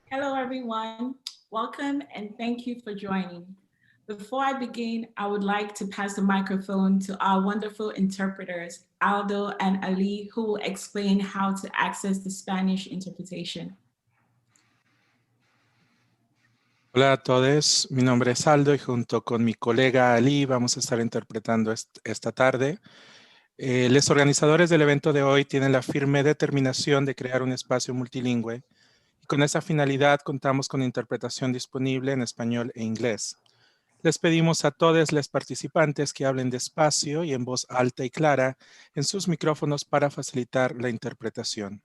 Hello, everyone. Welcome and thank you for joining. Before I begin, I would like to pass the microphone to our wonderful interpreters, Aldo and Ali, who will explain how to access the Spanish interpretation. Hola a todos, mi nombre es Aldo y junto con mi colega Ali vamos a estar interpretando esta tarde. Los organizadores del evento de hoy tienen la firme determinación de crear un espacio multilingüe y con esa finalidad contamos con interpretación disponible en español e inglés. Les pedimos a todos los participantes que hablen despacio y en voz alta y clara en sus micrófonos para facilitar la interpretación.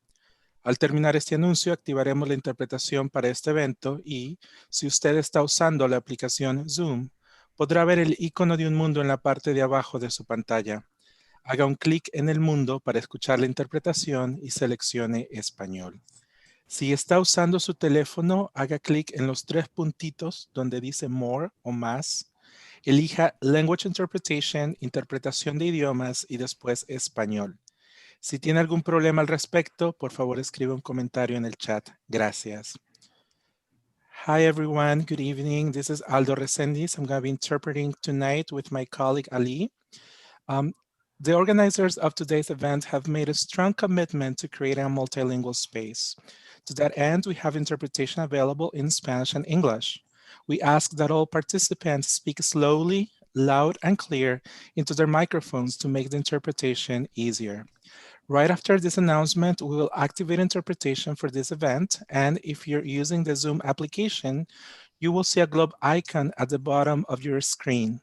Al terminar este anuncio, activaremos la interpretación para este evento y, si usted está usando la aplicación Zoom, podrá ver el icono de un mundo en la parte de abajo de su pantalla. Haga un clic en el mundo para escuchar la interpretación y seleccione español. Si está usando su teléfono, haga clic en los tres puntitos donde dice More o Más. Elija Language Interpretation, interpretación de idiomas y después español. Si tiene algún problema al respecto, por favor escribe un comentario en el chat. Gracias. Hi everyone, good evening. This is Aldo Resendiz. I'm going to be interpreting tonight with my colleague Ali. The organizers of today's event have made a strong commitment to creating a multilingual space. To that end, we have interpretation available in Spanish and English. We ask that all participants speak slowly, loud, and clear into their microphones to make the interpretation easier. Right after this announcement, we will activate interpretation for this event, and if you're using the Zoom application, you will see a globe icon at the bottom of your screen.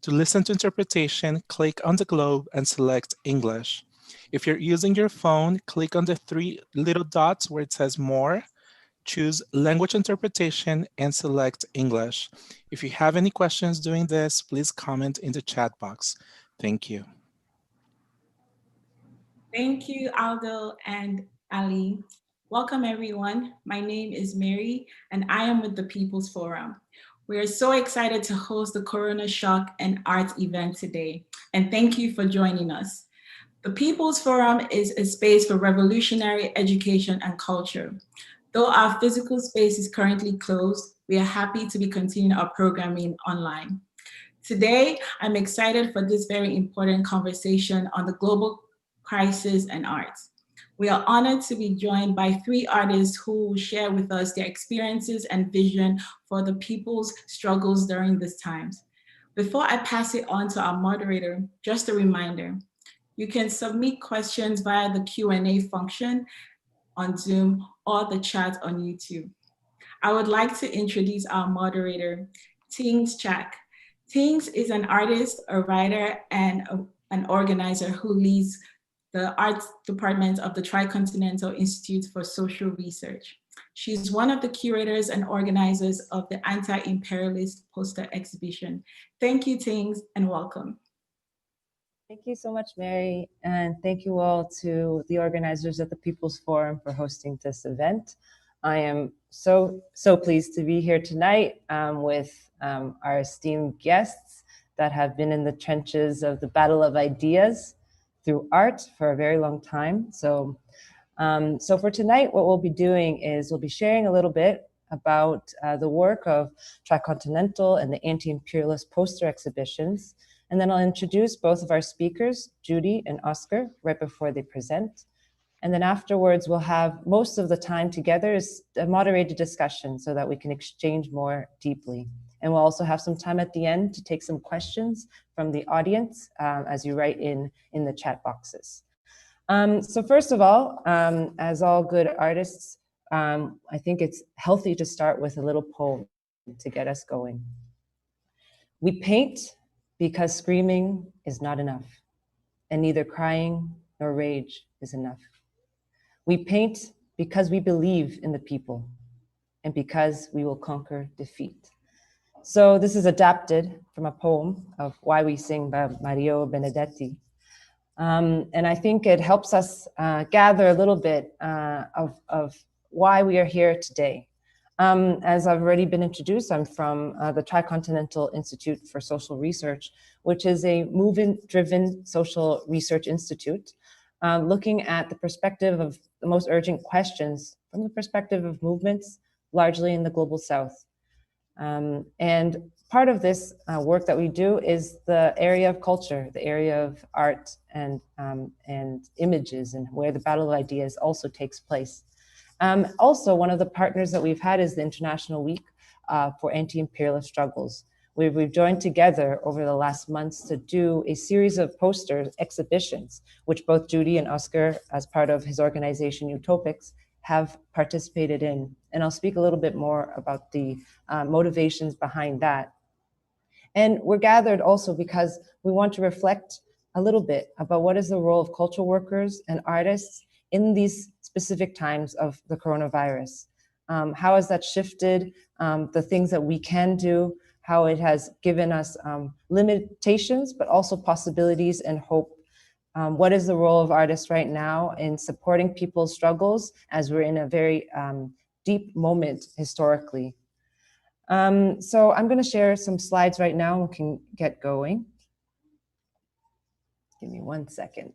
To listen to interpretation, click on the globe and select English. If you're using your phone, click on the three little dots where it says More, choose Language Interpretation, and select English. If you have any questions doing this, please comment in the chat box. Thank you. Thank you, Aldo and Ali. Welcome, everyone. My name is Mary, and I am with the People's Forum. We are so excited to host the CoronaShock and Art event today, and thank you for joining us. The People's Forum is a space for revolutionary education and culture. Though our physical space is currently closed, we are happy to be continuing our programming online. Today, I'm excited for this very important conversation on the global crisis and art. We are honored to be joined by three artists who will share with us their experiences and vision for the people's struggles during these times. Before I pass it on to our moderator, just a reminder, you can submit questions via the Q&A function on Zoom or the chat on YouTube. I would like to introduce our moderator, Tings Chak. Tings is an artist, a writer, and an organizer who leads the arts department of the Tricontinental Institute for Social Research. She's one of the curators and organizers of the Anti-Imperialist Poster Exhibition. Thank you, Tings, and welcome. Thank you so much, Mary, and thank you all to the organizers of the People's Forum for hosting this event. I am so pleased to be here tonight with our esteemed guests that have been in the trenches of the battle of ideas through art for a very long time. So for tonight, what we'll be doing is we'll be sharing a little bit about the work of Tricontinental and the Anti-Imperialist Poster Exhibitions. And then I'll introduce both of our speakers, Judy and Oscar, right before they present. And then afterwards, we'll have most of the time together is a moderated discussion so that we can exchange more deeply. And we'll also have some time at the end to take some questions from the audience as you write in the chat boxes. So first of all, as all good artists, I think it's healthy to start with a little poem to get us going. We paint because screaming is not enough, and neither crying nor rage is enough. We paint because we believe in the people and because we will conquer defeat. So this is adapted from a poem of Why We Sing by Mario Benedetti. And I think it helps us gather a little bit of why we are here today. As I've already been introduced, I'm from the Tricontinental Institute for Social Research, which is a movement-driven social research institute, looking at the perspective of the most urgent questions from the perspective of movements, largely in the global south. And part of this work that we do is the area of culture, the area of art and images, and where the battle of ideas also takes place. Also, one of the partners that we've had is the International Week for Anti-Imperialist Struggles. We've joined together over the last months to do a series of poster exhibitions, which both Judy and Oscar, as part of his organization Utopics, have participated in. And I'll speak a little bit more about the motivations behind that. And we're gathered also because we want to reflect a little bit about what is the role of cultural workers and artists in these specific times of the coronavirus. How has that shifted the things that we can do, how it has given us limitations, but also possibilities and hope. What is the role of artists right now in supporting people's struggles as we're in a very deep moment historically? So I'm going to share some slides right now and we can get going. Give me 1 second.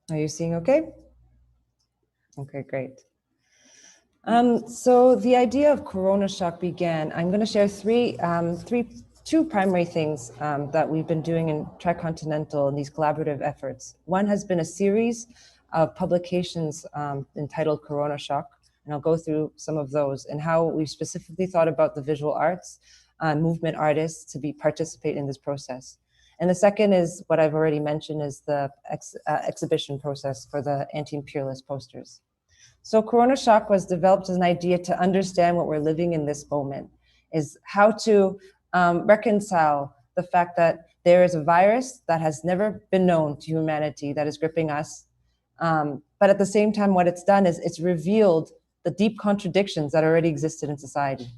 Are you seeing okay? Okay, great. So the idea of CoronaShock began. I'm going to share two primary things that we've been doing in Tricontinental in these collaborative efforts. One has been a series of publications entitled CoronaShock, and I'll go through some of those and how we specifically thought about the visual arts, movement artists to participate in this process. And the second is what I've already mentioned is the exhibition process for the anti-imperialist posters. So CoronaShock was developed as an idea to understand what we're living in this moment, is how to reconcile the fact that there is a virus that has never been known to humanity that is gripping us. But at the same time, what it's done is it's revealed the deep contradictions that already existed in society.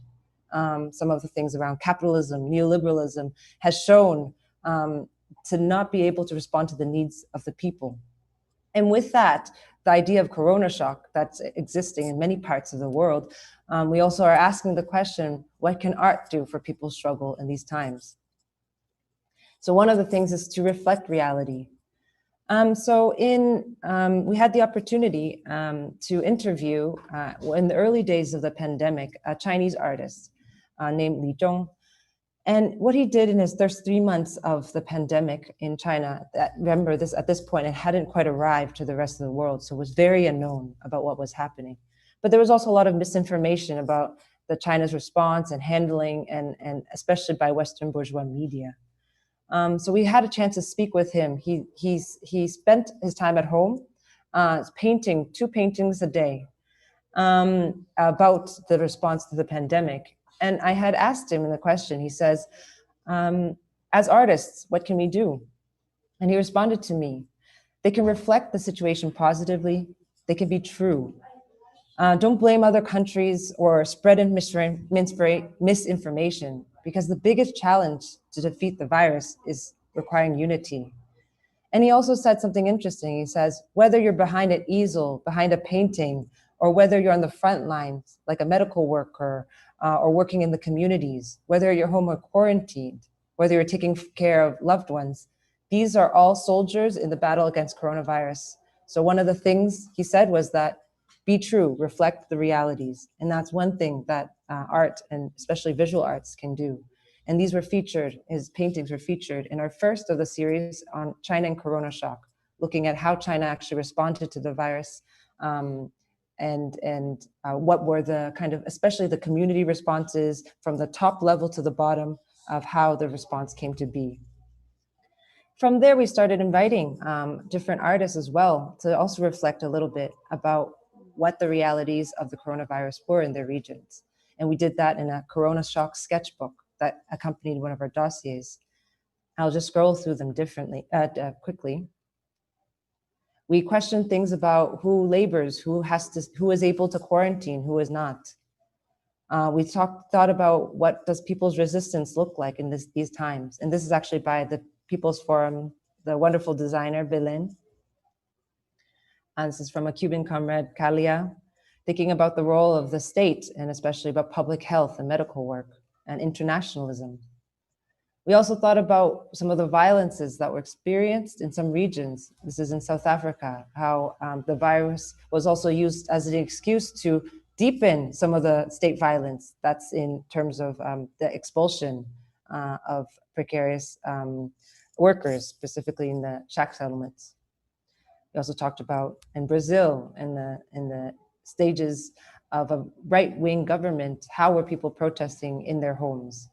Some of the things around capitalism, neoliberalism has shown to not be able to respond to the needs of the people. And with that, the idea of CoronaShock that's existing in many parts of the world, we also are asking the question, what can art do for people's struggle in these times? So one of the things is to reflect reality. We had the opportunity to interview, in the early days of the pandemic, a Chinese artist named Li Zhong. And what he did in his first 3 months of the pandemic in China, remember this at this point, it hadn't quite arrived to the rest of the world, so it was very unknown about what was happening. But there was also a lot of misinformation about the China's response and handling, and especially by Western bourgeois media. So we had a chance to speak with him. He spent his time at home painting 2 paintings a day about the response to the pandemic. And I had asked him in the question, he says, as artists, what can we do? And he responded to me, they can reflect the situation positively, they can be true. Don't blame other countries or spread misinformation, because the biggest challenge to defeat the virus is requiring unity. And he also said something interesting. He says, whether you're behind an easel, behind a painting, or whether you're on the front lines, like a medical worker, or working in the communities, whether you're home or quarantined, whether you're taking care of loved ones, these are all soldiers in the battle against coronavirus. So one of the things he said was that be true, reflect the realities. And that's one thing that art, and especially visual arts, can do. And these were featured, his paintings were featured in our first of the series on China and CoronaShock, looking at how China actually responded to the virus, and what were the kind of, especially the community responses from the top level to the bottom of how the response came to be. From there, we started inviting different artists as well to also reflect a little bit about what the realities of the coronavirus were in their regions. And we did that in a CoronaShock sketchbook that accompanied one of our dossiers. I'll just scroll through them quickly. We questioned things about who labors, who is able to quarantine, who is not. We thought about what does people's resistance look like in these times. And this is actually by the People's Forum, the wonderful designer, Belen. This is from a Cuban comrade, Kalia, thinking about the role of the state and especially about public health and medical work and internationalism. We also thought about some of the violences that were experienced in some regions. This is in South Africa, how the virus was also used as an excuse to deepen some of the state violence. That's in terms of the expulsion of precarious workers, specifically in the shack settlements. We also talked about in Brazil, in the stages of a right-wing government, how were people protesting in their homes?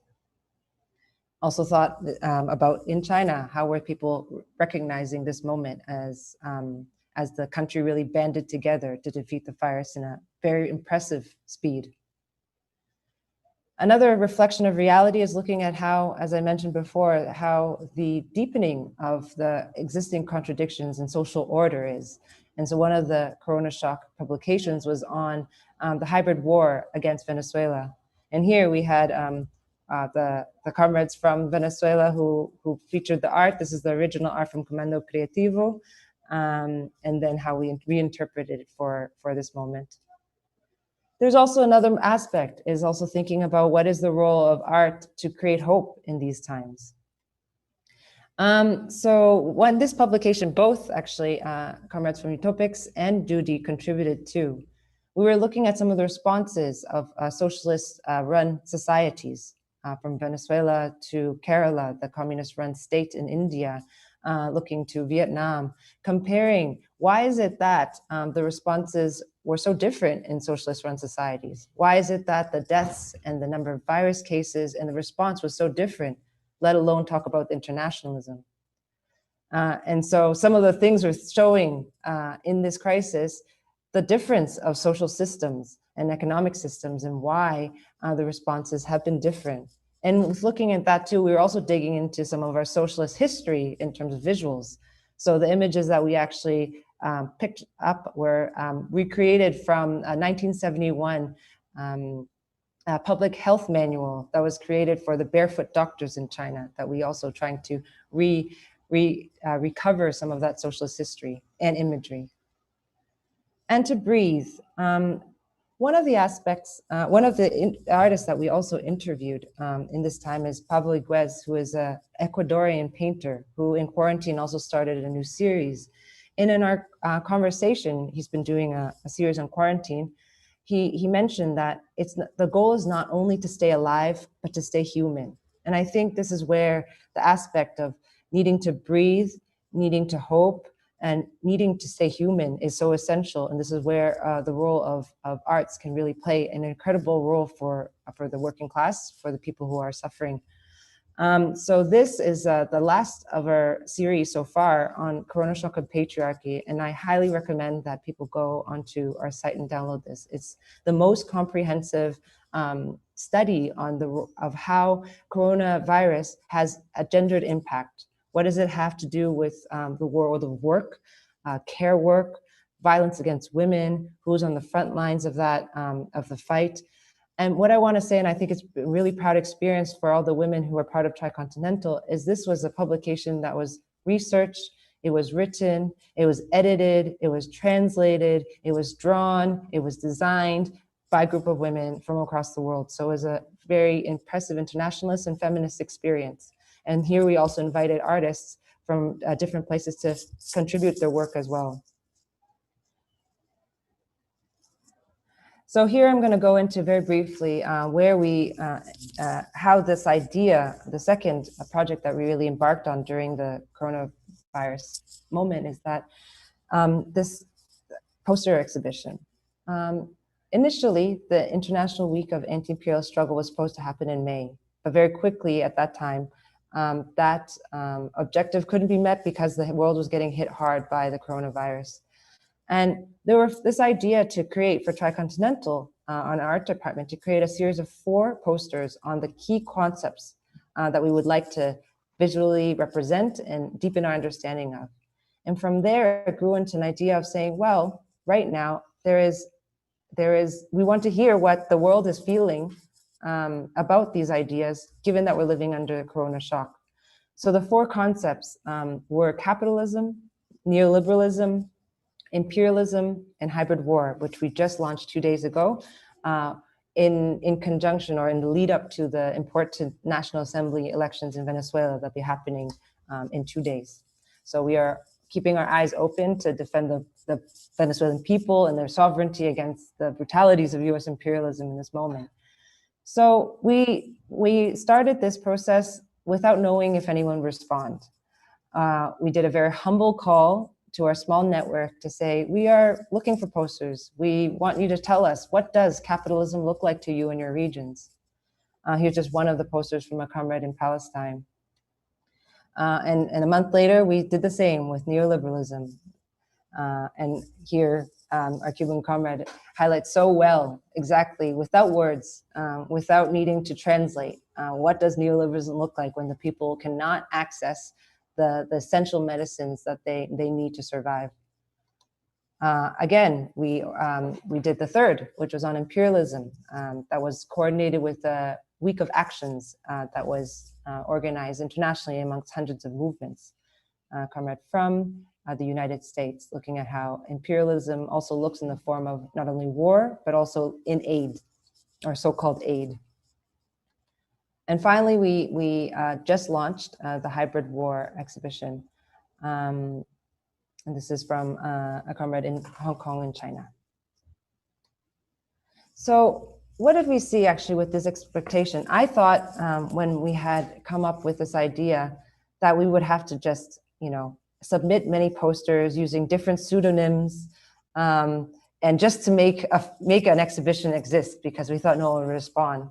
Also thought about in China, how were people recognizing this moment as the country really banded together to defeat the virus in a very impressive speed. Another reflection of reality is looking at how, as I mentioned before, how the deepening of the existing contradictions in social order is. And so one of the CoronaShock publications was on the hybrid war against Venezuela. And here we had the comrades from Venezuela who featured the art. This is the original art from Comando Creativo, and then how we reinterpreted it for this moment. There's also another aspect, is also thinking about what is the role of art to create hope in these times. So when this publication, both actually comrades from Utopics and Judy contributed to, we were looking at some of the responses of socialist run societies from Venezuela to Kerala, the communist run state in India, looking to Vietnam, comparing why is it that the responses were so different in socialist run societies? Why is it that the deaths and the number of virus cases and the response was so different, let alone talk about internationalism? And so some of the things we're showing in this crisis, the difference of social systems and economic systems and why the responses have been different. And with looking at that too, we were also digging into some of our socialist history in terms of visuals. So the images that we actually picked up were recreated from a 1971 public health manual that was created for the barefoot doctors in China, that we also trying to recover some of that socialist history and imagery. And to breathe. One of the aspects, one of the artists that we also interviewed in this time is Pablo Iguez, who is an Ecuadorian painter who in quarantine also started a new series. And in our conversation, he's been doing a series on quarantine. He mentioned that the goal is not only to stay alive, but to stay human. And I think this is where the aspect of needing to breathe, needing to hope, and needing to stay human is so essential. And this is where the role of arts can really play an incredible role for the working class, for the people who are suffering. So this is the last of our series so far on CoronaShock and patriarchy, and I highly recommend that people go onto our site and download this. It's the most comprehensive study on of how coronavirus has a gendered impact. What does it have to do with the world of work, care work, violence against women, who's on the front lines of that, of the fight? And what I want to say, and I think it's a really proud experience for all the women who are part of Tricontinental, is this was a publication that was researched, it was written, it was edited, it was translated, it was drawn, it was designed by a group of women from across the world. So it was a very impressive internationalist and feminist experience. And here we also invited artists from different places to contribute their work as well. So here I'm going to go into very briefly where how this idea, the second project that we really embarked on during the coronavirus moment is that this poster exhibition. Initially, the International Week of Anti-Imperialist Struggle was supposed to happen in May, but very quickly at that time, that objective couldn't be met because the world was getting hit hard by the coronavirus. And there was this idea to create for Tricontinental on our art department to create a series of 4 posters on the key concepts that we would like to visually represent and deepen our understanding of. And from there, it grew into an idea of saying, well, right now, we want to hear what the world is feeling about these ideas, given that we're living under Corona shock. So the 4 concepts were capitalism, neoliberalism, Imperialism and Hybrid War, which we just launched 2 days ago, in conjunction or in the lead up to the important National Assembly elections in Venezuela that'll be happening in 2 days. So we are keeping our eyes open to defend the Venezuelan people and their sovereignty against the brutalities of US imperialism in this moment. So we started this process without knowing if anyone would respond. We did a very humble call to our small network to say, we are looking for posters. We want you to tell us, what does capitalism look like to you in your regions? Here's just one of the posters from a comrade in Palestine. And a month later, we did the same with neoliberalism. And here, our Cuban comrade highlights so well, exactly, without words, without needing to translate, what does neoliberalism look like when the people cannot access the essential medicines that they need to survive. Again, we did the third, which was on imperialism, that was coordinated with a week of actions that was organized internationally amongst hundreds of movements. Comrade from the United States, looking at how imperialism also looks in the form of not only war, but also in aid, or so-called aid. And finally, we just launched the Hybrid War exhibition. And this is from a comrade in Hong Kong and China. So what did we see actually with this expectation? I thought when we had come up with this idea that we would have to just, submit many posters using different pseudonyms, and just to make an exhibition exist, because we thought no one would respond.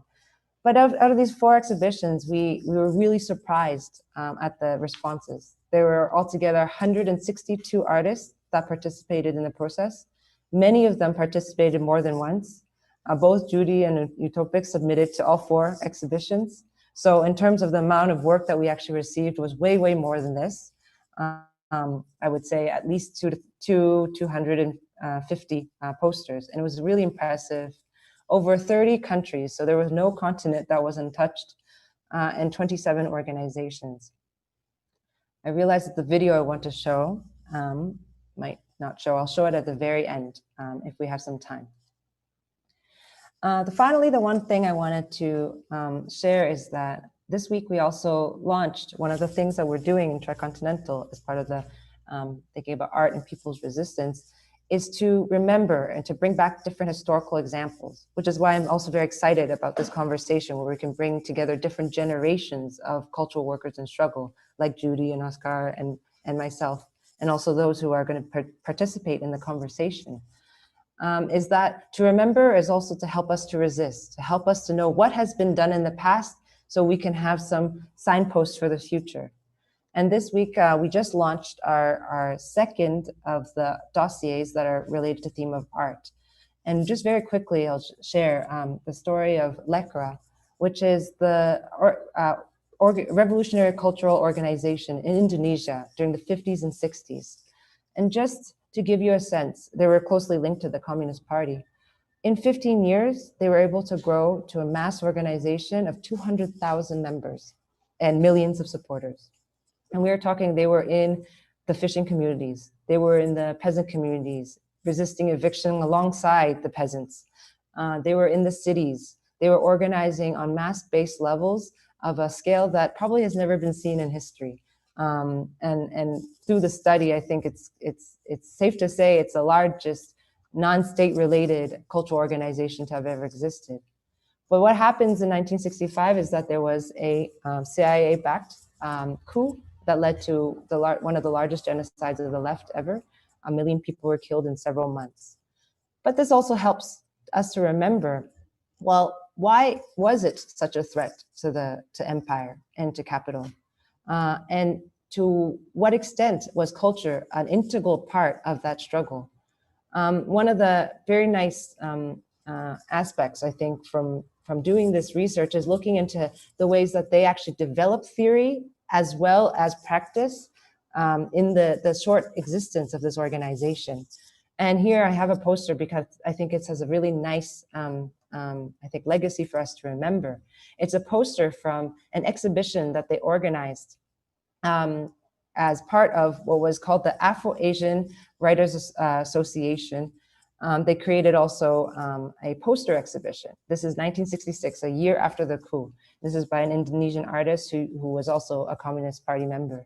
But out of these 4 exhibitions, we were really surprised at the responses. There were altogether 162 artists that participated in the process. Many of them participated more than once. Both Judy and Utopic submitted to all 4 exhibitions. So in terms of the amount of work that we actually received was way, way more than this. I would say at least 250 posters. And it was really impressive. Over 30 countries, so there was no continent that wasn't touched, and 27 organizations. I realized that the video I want to show might not show. I'll show it at the very end if we have some time. Finally, the one thing I wanted to share is that this week we also launched one of the things that we're doing in Tricontinental as part of the thinking about art and people's resistance, is to remember and to bring back different historical examples, which is why I'm also very excited about this conversation where we can bring together different generations of cultural workers in struggle, like Judy and Oscar and myself, and also those who are going to participate in the conversation. Is that to remember is also to help us to resist, to help us to know what has been done in the past so we can have some signposts for the future. And this week, we just launched our second of the dossiers that are related to the theme of art. And just very quickly, I'll share the story of LECRA, which is the revolutionary cultural organization in Indonesia during the 50s and 60s. And just to give you a sense, they were closely linked to the Communist Party. In 15 years, they were able to grow to a mass organization of 200,000 members and millions of supporters. And we were talking, they were in the fishing communities. They were in the peasant communities, resisting eviction alongside the peasants. They were in the cities. They were organizing on mass-based levels of a scale that probably has never been seen in history. And through the study, I think it's safe to say it's the largest non-state related cultural organization to have ever existed. But what happens in 1965 is that there was a CIA-backed coup that led to one of the largest genocides of the left ever. 1 million people were killed in several months. But this also helps us to remember, well, why was it such a threat to empire and to capital? And to what extent was culture an integral part of that struggle? One of the very nice aspects, I think, from doing this research is looking into the ways that they actually developed theory as well as practice in the short existence of this organization. And here I have a poster because I think it has a really nice, legacy for us to remember. It's a poster from an exhibition that they organized as part of what was called the Afro-Asian Writers Association. They created also a poster exhibition. This is 1966, a year after the coup. This is by an Indonesian artist who was also a Communist Party member.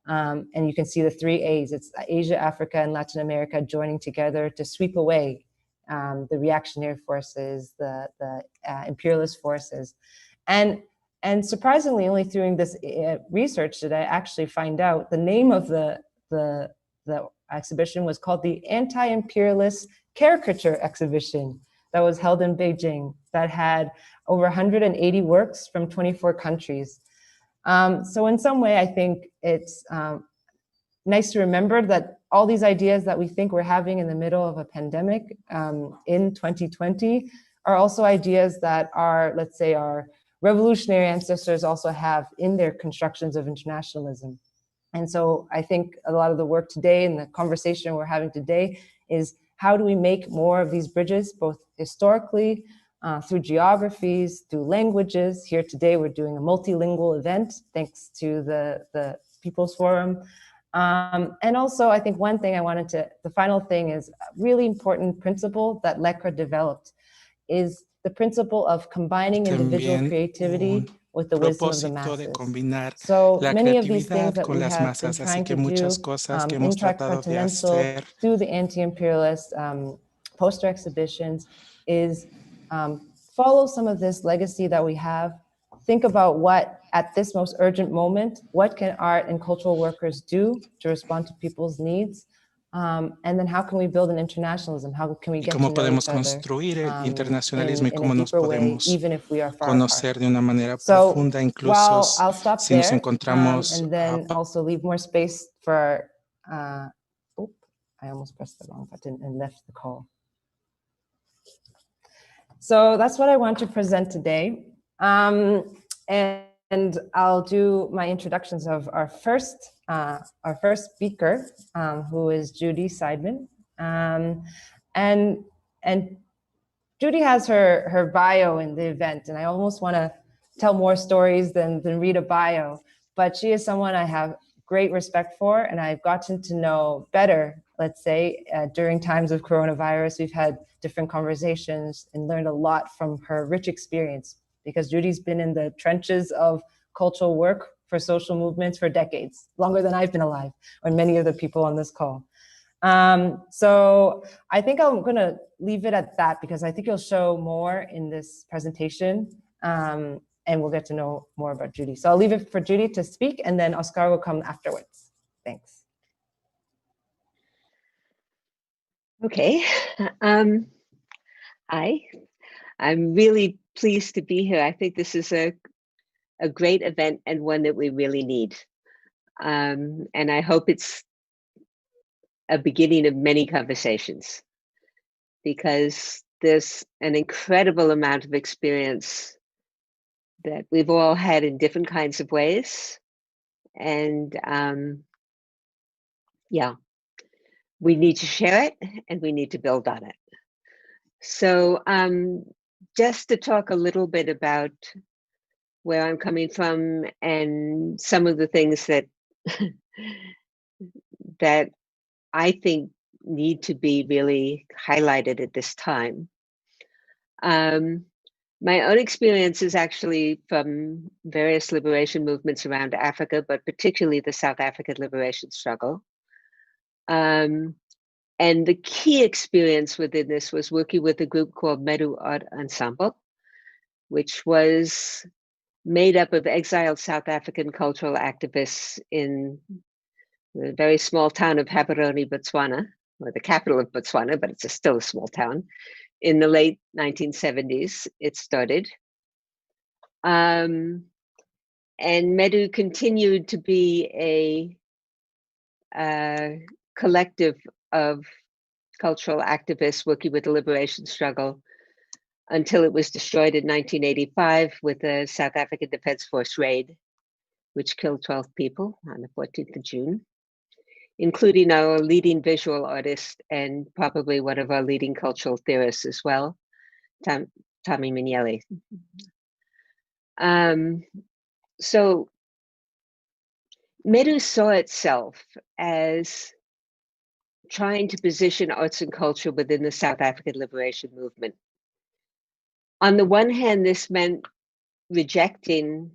And you can see the 3 A's. It's Asia, Africa, and Latin America joining together to sweep away the reactionary forces, the imperialist forces. And surprisingly, only through this research did I actually find out the name of the exhibition was called the Anti-Imperialist Caricature Exhibition that was held in Beijing, that had over 180 works from 24 countries. So in some way, I think it's nice to remember that all these ideas that we think we're having in the middle of a pandemic in 2020 are also ideas that our, let's say, our revolutionary ancestors also have in their constructions of internationalism. And so I think a lot of the work today and the conversation we're having today is how do we make more of these bridges, both historically, through geographies, through languages. Here today, we're doing a multilingual event, thanks to the People's Forum. And also, I think one thing the final thing is a really important principle that LECRA developed is the principle of combining individual creativity with the wisdom of the masses. So many of these things that we have been trying to do in Tricontinental through the anti-imperialist poster exhibitions is follow some of this legacy that we have. Think about what, at this most urgent moment, what can art and cultural workers do to respond to people's needs? And then how can we build an internationalism? How can we get to know each other internacionalismo y cómo nos way, podemos even if we are far conocer apart. de una manera So, profunda, incluso I'll stop si nos there, encontramos and then also leave more space for, I almost pressed the wrong button and left the call. So that's what I want to present today. And I'll do my introductions of our first speaker, who is Judy Seidman. And Judy has her bio in the event, and I almost want to tell more stories than read a bio, but she is someone I have great respect for, and I've gotten to know better, let's say, during times of coronavirus. We've had different conversations and learned a lot from her rich experience, because Judy's been in the trenches of cultural work for social movements for decades, longer than I've been alive, or many of the people on this call. So I think I'm gonna leave it at that, because I think you'll show more in this presentation, and we'll get to know more about Judy. So I'll leave it for Judy to speak, and then Oscar will come afterwards. Thanks. Okay. I'm really pleased to be here. I think this is a great event and one that we really need. And I hope it's a beginning of many conversations, because there's an incredible amount of experience that we've all had in different kinds of ways. And yeah, we need to share it and we need to build on it. So just to talk a little bit about where I'm coming from and some of the things that that I think need to be really highlighted at this time. My own experience is actually from various liberation movements around Africa, but particularly the South African liberation struggle. And the key experience within this was working with a group called Medu Art Ensemble, which was made up of exiled South African cultural activists in the very small town of Gaborone, Botswana, or the capital of Botswana, but it's still a small town. In the late 1970s, it started. And Medu continued to be a collective of cultural activists working with the liberation struggle until it was destroyed in 1985 with the South African Defense Force raid, which killed 12 people on the 14th of June, including our leading visual artist and probably one of our leading cultural theorists as well, Tommy Mignelli. So Medu saw itself as trying to position arts and culture within the South African liberation movement. On the one hand, this meant rejecting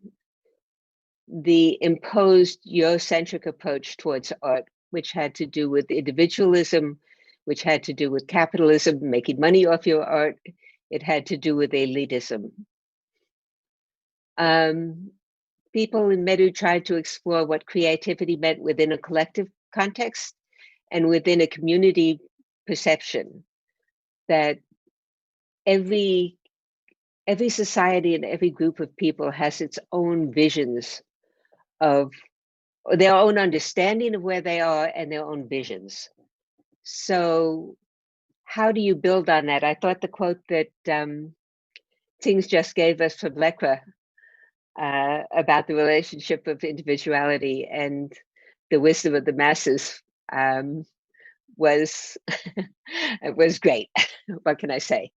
the imposed Eurocentric approach towards art, which had to do with individualism, which had to do with capitalism, making money off your art. It had to do with elitism. People in Medu tried to explore what creativity meant within a collective context and within a community perception, that every society and every group of people has its own visions of their own understanding of where they are and their own visions. So how do you build on that? I thought the quote that Tings just gave us from Lekra about the relationship of individuality and the wisdom of the masses was it was great. What can I say?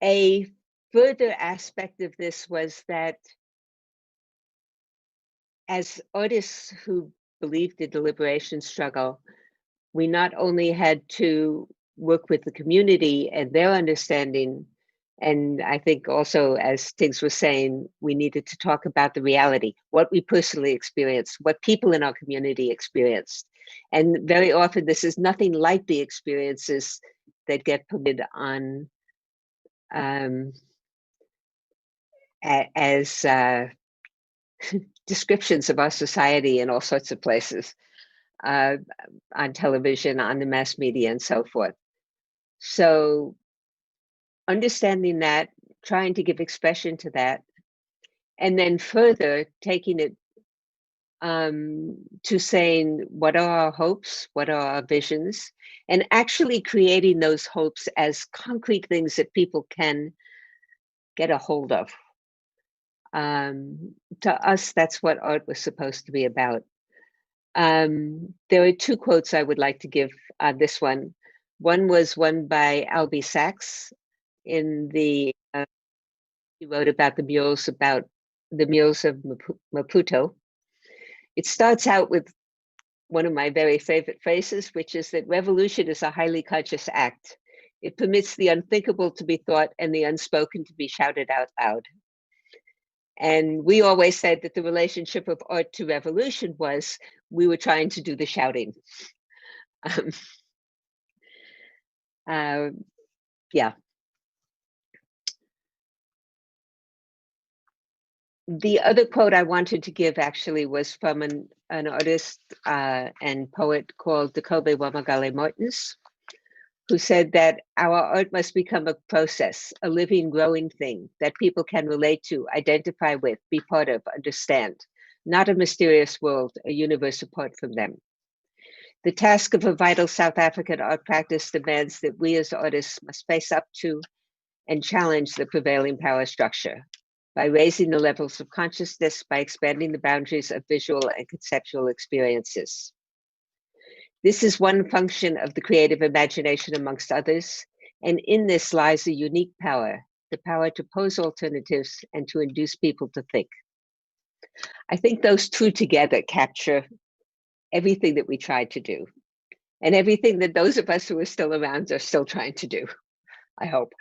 A further aspect of this was that as artists who believed in the liberation struggle, we not only had to work with the community and their understanding, and I think also, as Tiggs was saying, we needed to talk about the reality, what we personally experienced, what people in our community experienced. And very often this is nothing like the experiences that get printed on as descriptions of our society in all sorts of places, on television, on the mass media, and so forth. So understanding that, trying to give expression to that, and then further taking it to saying, what are our hopes? What are our visions? And actually creating those hopes as concrete things that people can get a hold of. To us, that's what art was supposed to be about. There are two quotes I would like to give on this one. One was one by Albie Sachs in the, he wrote about the murals of Maputo. It starts out with one of my very favorite phrases, which is that revolution is a highly conscious act. It permits the unthinkable to be thought and the unspoken to be shouted out loud. And we always said that the relationship of art to revolution was we were trying to do the shouting. Yeah. The other quote I wanted to give actually was from an artist and poet called Dakobe Wamagale Martins, who said that our art must become a process, a living, growing thing that people can relate to, identify with, be part of, understand, not a mysterious world, a universe apart from them. The task of a vital South African art practice demands that we as artists must face up to and challenge the prevailing power structure by raising the levels of consciousness, by expanding the boundaries of visual and conceptual experiences. This is one function of the creative imagination amongst others, and in this lies a unique power, the power to pose alternatives and to induce people to think. I think those two together capture everything that we tried to do, and everything that those of us who are still around are still trying to do, I hope.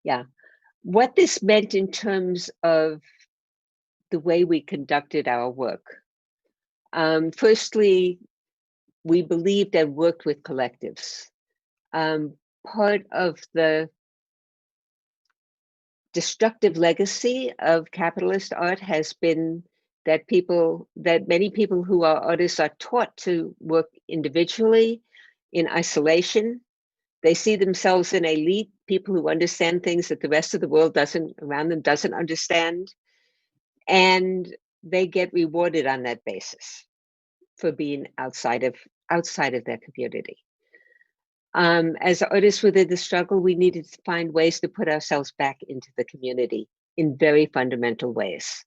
Yeah. What this meant in terms of the way we conducted our work. Firstly, we believed and worked with collectives. Part of the destructive legacy of capitalist art has been that many people who are artists are taught to work individually in isolation. They see themselves in elite, people who understand things that the rest of the world around them doesn't understand. And they get rewarded on that basis for being outside of their community. As artists within the struggle, we needed to find ways to put ourselves back into the community in very fundamental ways.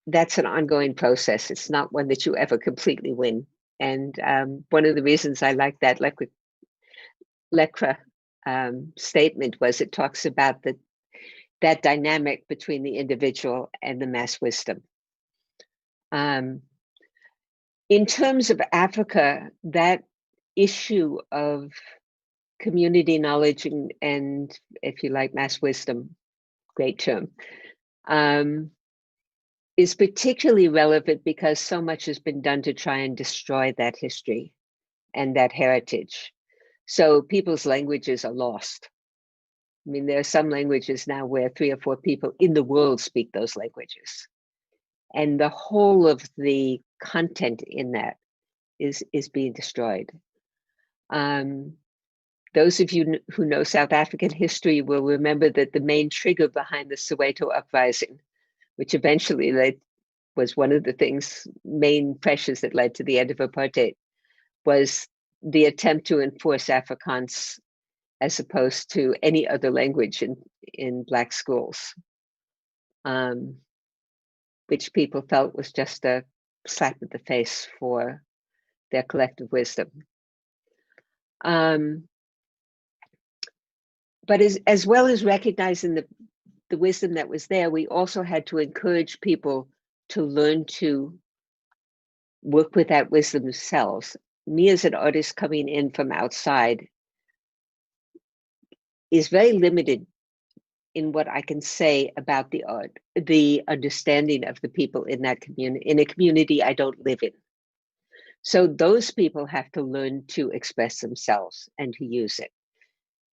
That's an ongoing process. It's not one that you ever completely win. And one of the reasons I like that Lekra statement was it talks about that dynamic between the individual and the mass wisdom. In terms of Africa, that issue of community knowledge and if you like, mass wisdom, great term, is particularly relevant because so much has been done to try and destroy that history and that heritage. So people's languages are lost. I mean, there are some languages now where 3 or 4 people in the world speak those languages. And the whole of the content in that is being destroyed. Those of you who know South African history will remember that the main trigger behind the Soweto uprising, which eventually was one of the main pressures that led to the end of apartheid, was the attempt to enforce Afrikaans as opposed to any other language in Black schools, which people felt was just a slap in the face for their collective wisdom. But as well as recognizing the wisdom that was there, we also had to encourage people to learn to work with that wisdom themselves. Me as an artist coming in from outside is very limited in what I can say about the art, the understanding of the people in that community, in a community I don't live in. So those people have to learn to express themselves and to use it.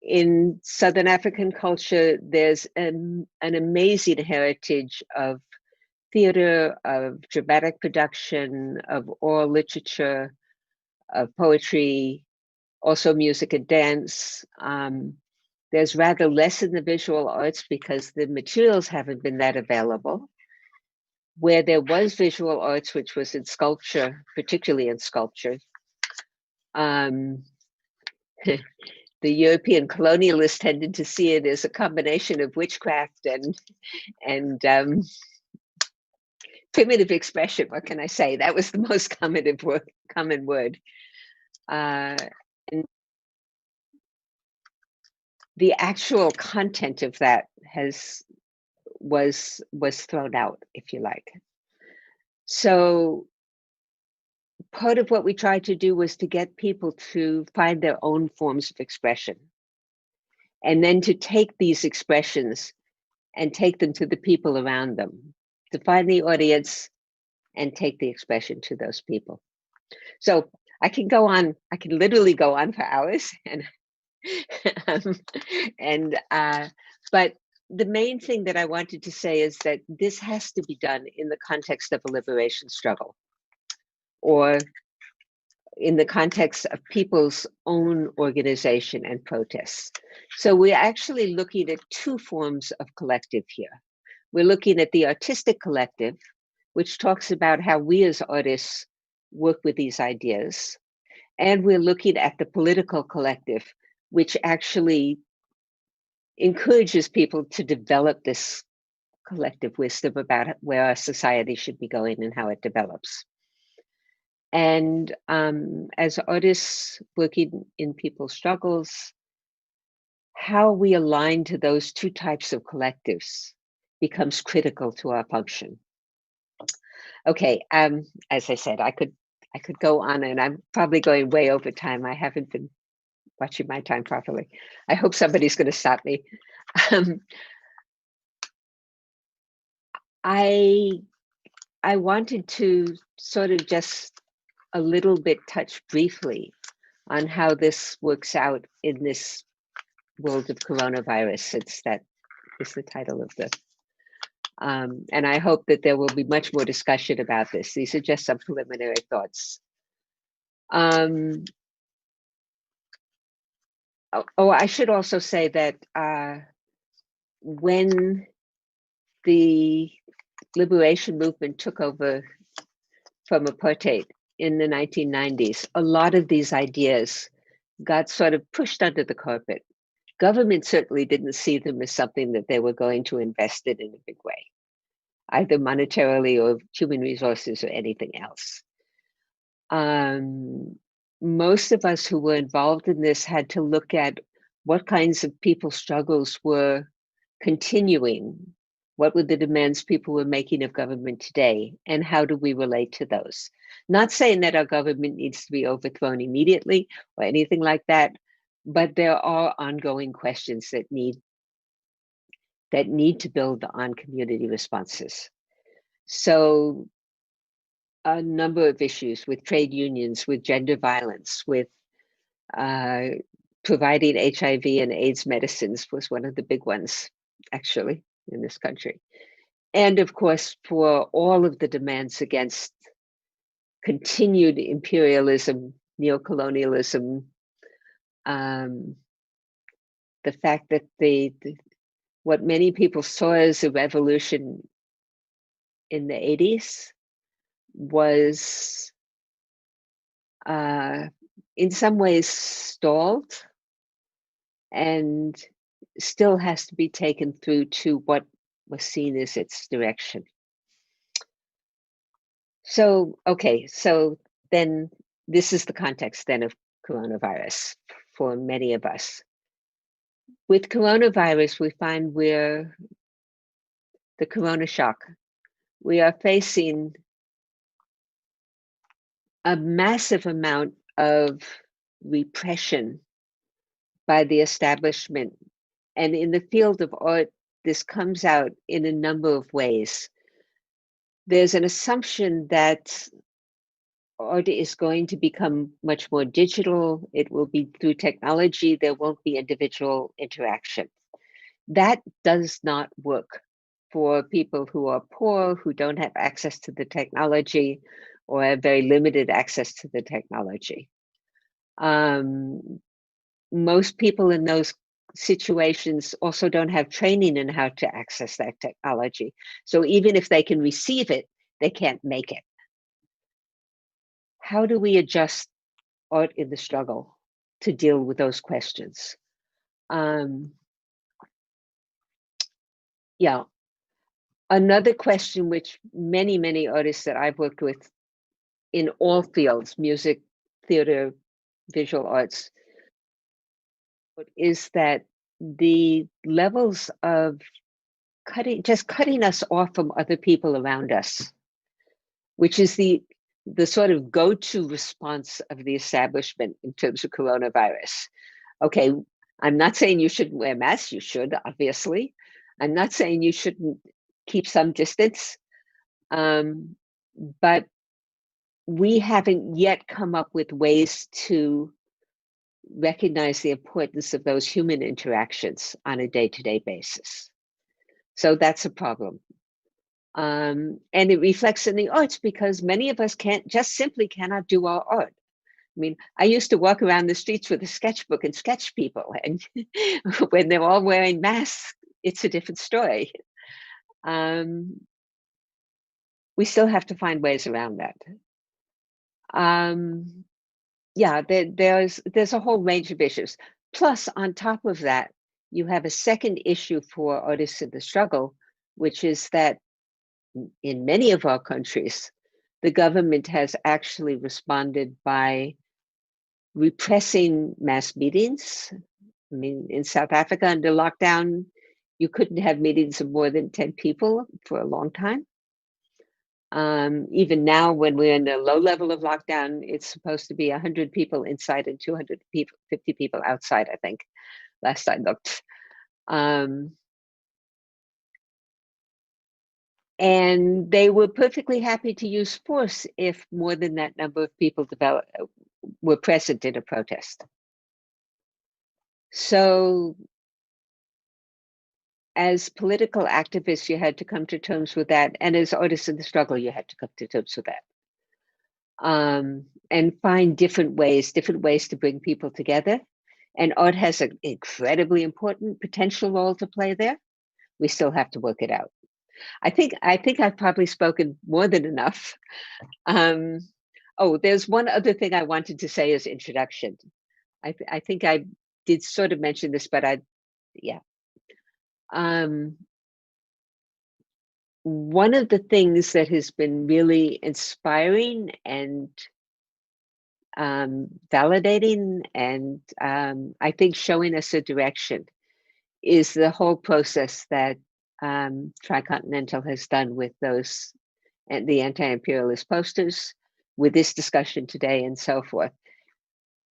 In Southern African culture, there's an amazing heritage of theater, of dramatic production, of oral literature, of poetry, also music and dance. There's rather less in the visual arts because the materials haven't been that available. Where there was visual arts, which was in sculpture, particularly in sculpture, the European colonialists tended to see it as a combination of witchcraft and primitive expression. What can I say? That was the most common word. And the actual content of that was thrown out, if you like. So part of what we tried to do was to get people to find their own forms of expression, and then to take these expressions and take them to the people around them, to find the audience and take the expression to those people. So I can go on, I can literally go on for hours, but the main thing that I wanted to say is that this has to be done in the context of a liberation struggle, or in the context of people's own organization and protests. So we're actually looking at 2 forms of collective here. We're looking at the artistic collective, which talks about how we as artists work with these ideas. And we're looking at the political collective, which actually encourages people to develop this collective wisdom about where our society should be going and how it develops. And as artists working in people's struggles, how we align to those 2 types of collectives becomes critical to our function. Okay, as I said, I could go on, and I'm probably going way over time. I haven't been watching my time properly. I hope somebody's going to stop me. I wanted to sort of just a little bit touch briefly on how this works out in this world of coronavirus. That is the title of the, and I hope that there will be much more discussion about this. These are just some preliminary thoughts. I should also say that when the liberation movement took over from apartheid in the 1990s, a lot of these ideas got sort of pushed under the carpet. Government certainly didn't see them as something that they were going to invest in a big way, either monetarily or human resources or anything else. Most of us who were involved in this had to look at what kinds of people's struggles were continuing, what were the demands people were making of government today, and how do we relate to those? Not saying that our government needs to be overthrown immediately or anything like that, but there are ongoing questions that need to build on community responses. So a number of issues with trade unions, with gender violence, with providing HIV and AIDS medicines was one of the big ones, actually, in this country. And of course, for all of the demands against continued imperialism, neocolonialism, the fact that what many people saw as a revolution in the 80s was in some ways stalled and still has to be taken through to what was seen as its direction. So, okay, so then this is the context then of coronavirus for many of us. With coronavirus, we find we're the CoronaShock. We are facing a massive amount of repression by the establishment. And in the field of art, this comes out in a number of ways. There's an assumption that art is going to become much more digital. It will be through technology. There won't be individual interaction. That does not work for people who are poor, who don't have access to the technology, or have very limited access to the technology. Most people in those situations also don't have training in how to access that technology. So even if they can receive it, they can't make it. How do we adjust art in the struggle to deal with those questions? Yeah. Another question which many artists that I've worked with in all fields, music, theater, visual arts, is that the levels of cutting us off from other people around us, which is the sort of go-to response of the establishment in terms of coronavirus. Okay, I'm not saying you shouldn't wear masks, you should, obviously. I'm not saying you shouldn't keep some distance, but we haven't yet come up with ways to recognize the importance of those human interactions on a day-to-day basis. So that's a problem. And it reflects in the arts because many of us simply cannot do our art. I mean, I used to walk around the streets with a sketchbook and sketch people, and when they're all wearing masks, it's a different story. We still have to find ways around that. Yeah, there's a whole range of issues. Plus, on top of that, you have a second issue for artists in the struggle, which is that in many of our countries, the government has actually responded by repressing mass meetings. I mean, in South Africa under lockdown, you couldn't have meetings of more than 10 people for a long time. Even now, when we're in a low level of lockdown, it's supposed to be 100 people inside and 250 people outside, I think, last I looked. And they were perfectly happy to use force if more than that number of people were present in a protest. So as political activists, you had to come to terms with that. And as artists in the struggle, you had to come to terms with that. And find different ways to bring people together. And art has an incredibly important potential role to play there. We still have to work it out. I think I've probably spoken more than enough. Oh, there's one other thing I wanted to say as introduction. I think I did sort of mention this, but yeah. One of the things that has been really inspiring and validating and I think showing us a direction is the whole process that Tricontinental has done with those and the anti-imperialist posters, with this discussion today and so forth.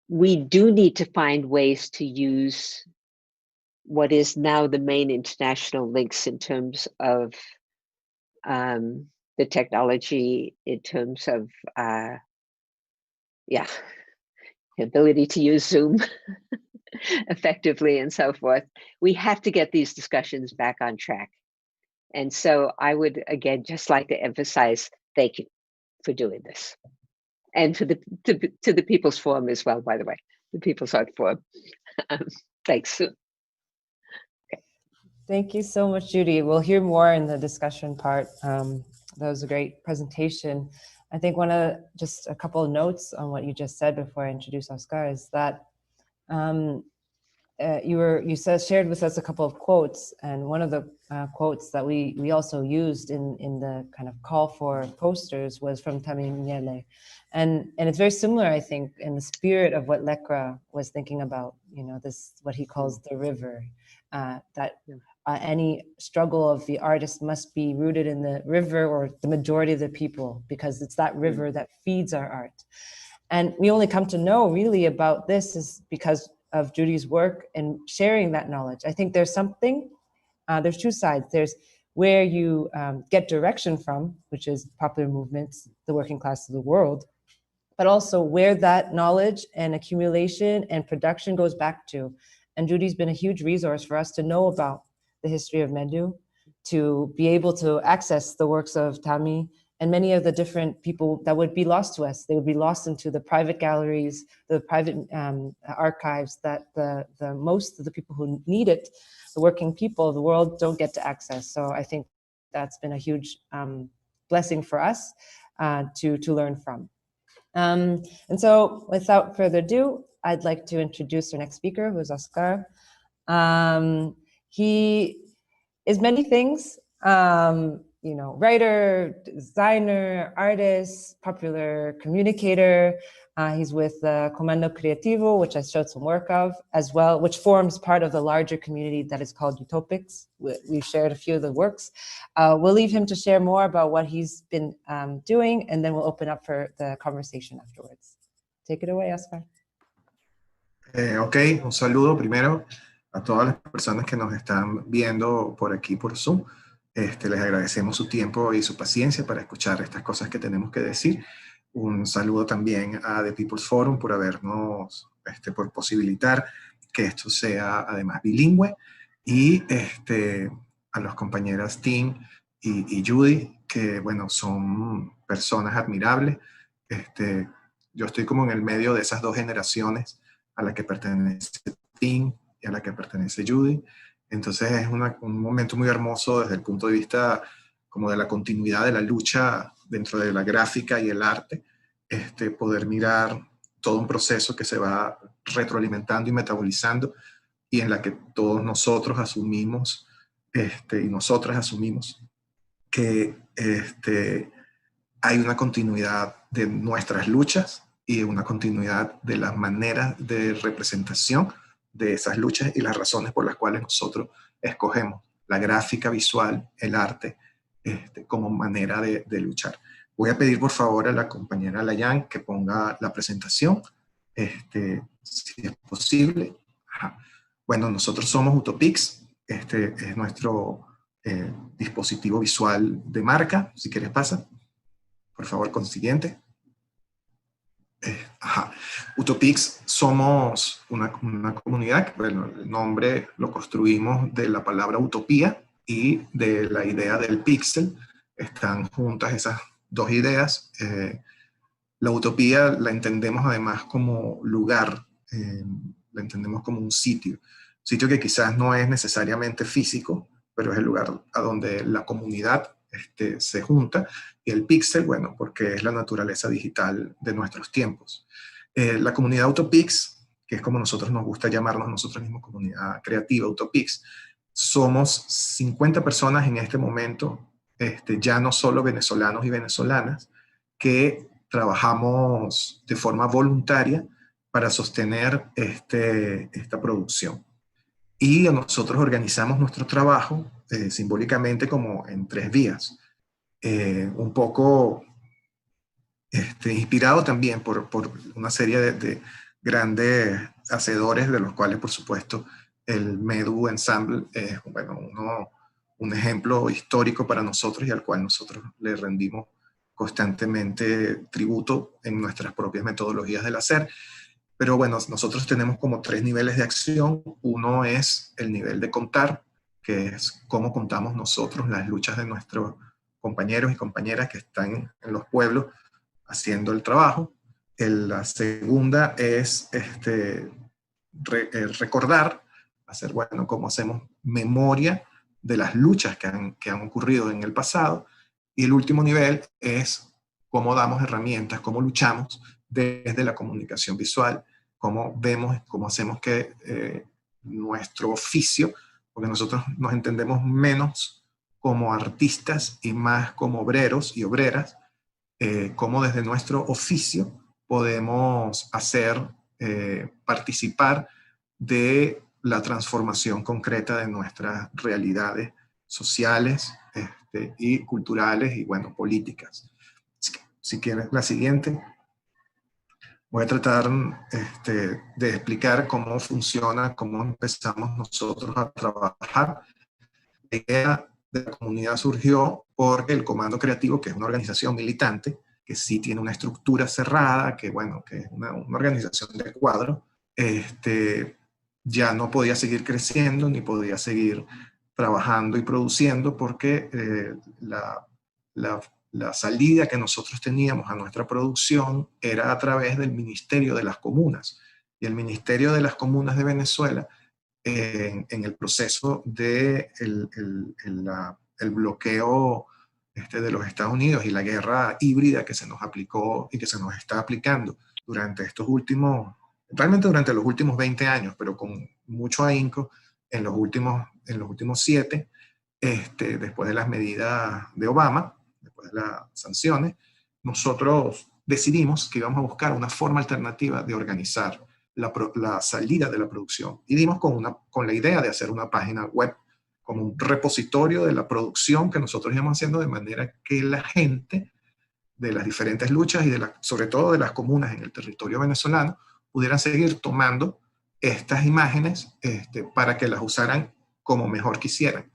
We do need to find ways to use what is now the main international links in terms of the technology, in terms of the ability to use Zoom effectively and so forth. We have to get these discussions back on track. And so I would, again, just like to emphasize, thank you for doing this. And to the People's Forum as well, by the way, the People's Art Forum. Thanks. Okay. Thank you so much, Judy. We'll hear more in the discussion part. That was a great presentation. I think just a couple of notes on what you just said before I introduce Oscar is that you shared with us a couple of quotes, and one of the quotes that we also used in the kind of call for posters was from Tammy Miele. And it's very similar, I think, in the spirit of what Lekra was thinking about, this, what he calls the river, that any struggle of the artist must be rooted in the river or the majority of the people, because it's that river that feeds our art. And we only come to know really about this is because of Judy's work and sharing that knowledge. I think there's something, there's two sides. There's where you get direction from, which is popular movements, the working class of the world, but also where that knowledge and accumulation and production goes back to. And Judy's been a huge resource for us to know about the history of Medu, to be able to access the works of Tami and many of the different people that would be lost to us. They would be lost into the private galleries, the private archives that the most of the people who need it, the working people of the world, don't get to access. So I think that's been a huge blessing for us to learn from. And so without further ado, I'd like to introduce our next speaker, who is Oscar. He is many things, writer, designer, artist, popular communicator. He's with Comando Creativo, which I showed some work of as well, which forms part of the larger community that is called Utopics. We've shared a few of the works. We'll leave him to share more about what he's been doing, and then we'll open up for the conversation afterwards. Take it away, Oscar. Ok, un saludo primero a todas las personas que nos están viendo por aquí por Zoom. Les agradecemos su tiempo y su paciencia para escuchar estas cosas que tenemos que decir. Un saludo también a The People's Forum por habernos, por posibilitar que esto sea además bilingüe, y a las compañeras Tim y Judy, que bueno, son personas admirables. Yo estoy como en el medio de esas dos generaciones a la que pertenece Tim y a la que pertenece Judy. Entonces es un momento muy hermoso desde el punto de vista como de la continuidad de la lucha dentro de la gráfica y el arte, poder mirar todo un proceso que se va retroalimentando y metabolizando, y en la que todos nosotros asumimos y nosotras asumimos que hay una continuidad de nuestras luchas y una continuidad de las maneras de representación de esas luchas y las razones por las cuales nosotros escogemos la gráfica visual, el arte, como manera de luchar. Voy a pedir por favor a la compañera Layan que ponga la presentación, si es posible. Ajá. Bueno, nosotros somos Utopics, es nuestro dispositivo visual de marca. Si quieres pasa, por favor, con siguiente. Utopics somos una comunidad, bueno, el nombre lo construimos de la palabra utopía y de la idea del píxel. Están juntas esas dos ideas. La utopía la entendemos además como lugar, la entendemos como un sitio que quizás no es necesariamente físico, pero es el lugar a donde la comunidad se junta, y el píxel, bueno, porque es la naturaleza digital de nuestros tiempos. La comunidad Utopics, que es como nosotros nos gusta llamarnos nosotros mismos, comunidad creativa Utopics, somos 50 personas en este momento, ya no solo venezolanos y venezolanas, que trabajamos de forma voluntaria para sostener esta producción. Y nosotros organizamos nuestro trabajo simbólicamente como en 3 vías. Un poco inspirado también por una serie de grandes hacedores, de los cuales, por supuesto, el Medu Ensemble es un ejemplo histórico para nosotros y al cual nosotros le rendimos constantemente tributo en nuestras propias metodologías del hacer. Pero bueno, nosotros tenemos como 3 niveles de acción. Uno es el nivel de contar, que es cómo contamos nosotros las luchas de nuestros compañeros y compañeras que están en los pueblos haciendo el trabajo. La segunda es recordar, hacer, cómo hacemos memoria de las luchas que han ocurrido en el pasado. Y el último nivel es cómo damos herramientas, cómo luchamos desde la comunicación visual, cómo vemos, cómo hacemos que nuestro oficio, porque nosotros nos entendemos menos como artistas y más como obreros y obreras, cómo desde nuestro oficio podemos hacer participar de la transformación concreta de nuestras realidades sociales y culturales y, políticas. Si quieres, la siguiente. Voy a tratar de explicar cómo funciona, cómo empezamos nosotros a trabajar. La idea de la comunidad surgió porque el Comando Creativo, que es una organización militante, que sí tiene una estructura cerrada, que es una organización de cuadro, ya no podía seguir creciendo ni podía seguir trabajando y produciendo porque la salida que nosotros teníamos a nuestra producción era a través del Ministerio de las Comunas. Y el Ministerio de las Comunas de Venezuela, en el proceso de el bloqueo de los Estados Unidos y la guerra híbrida que se nos aplicó y que se nos está aplicando durante realmente durante los últimos 20 años, pero con mucho ahínco en los últimos 7, después de las medidas de Obama, después de las sanciones, nosotros decidimos que íbamos a buscar una forma alternativa de organizar la salida de la producción. Y dimos con la idea de hacer una página web como un repositorio de la producción que nosotros íbamos haciendo, de manera que la gente de las diferentes luchas y sobre todo de las comunas en el territorio venezolano pudieran seguir tomando estas imágenes para que las usaran como mejor quisieran.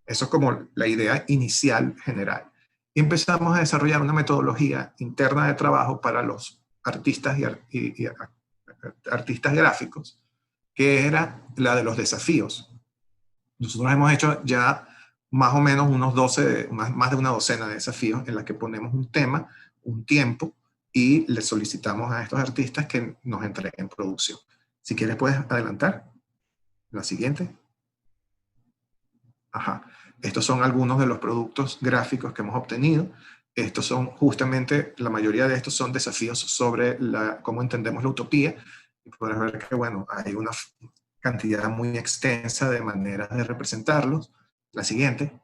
Eso es como la idea inicial general. Y empezamos a desarrollar una metodología interna de trabajo para los artistas y artistas gráficos, que era la de los desafíos. Nosotros hemos hecho ya más o menos más de una docena de desafíos en la que ponemos un tema, un tiempo, y le solicitamos a estos artistas que nos entreguen producción. Si quieres puedes adelantar. La siguiente. Ajá. Estos son algunos de los productos gráficos que hemos obtenido. Estos son justamente, la mayoría de estos son desafíos sobre cómo entendemos la utopía. Y podrás ver que, hay una cantidad muy extensa de maneras de representarlos. La siguiente.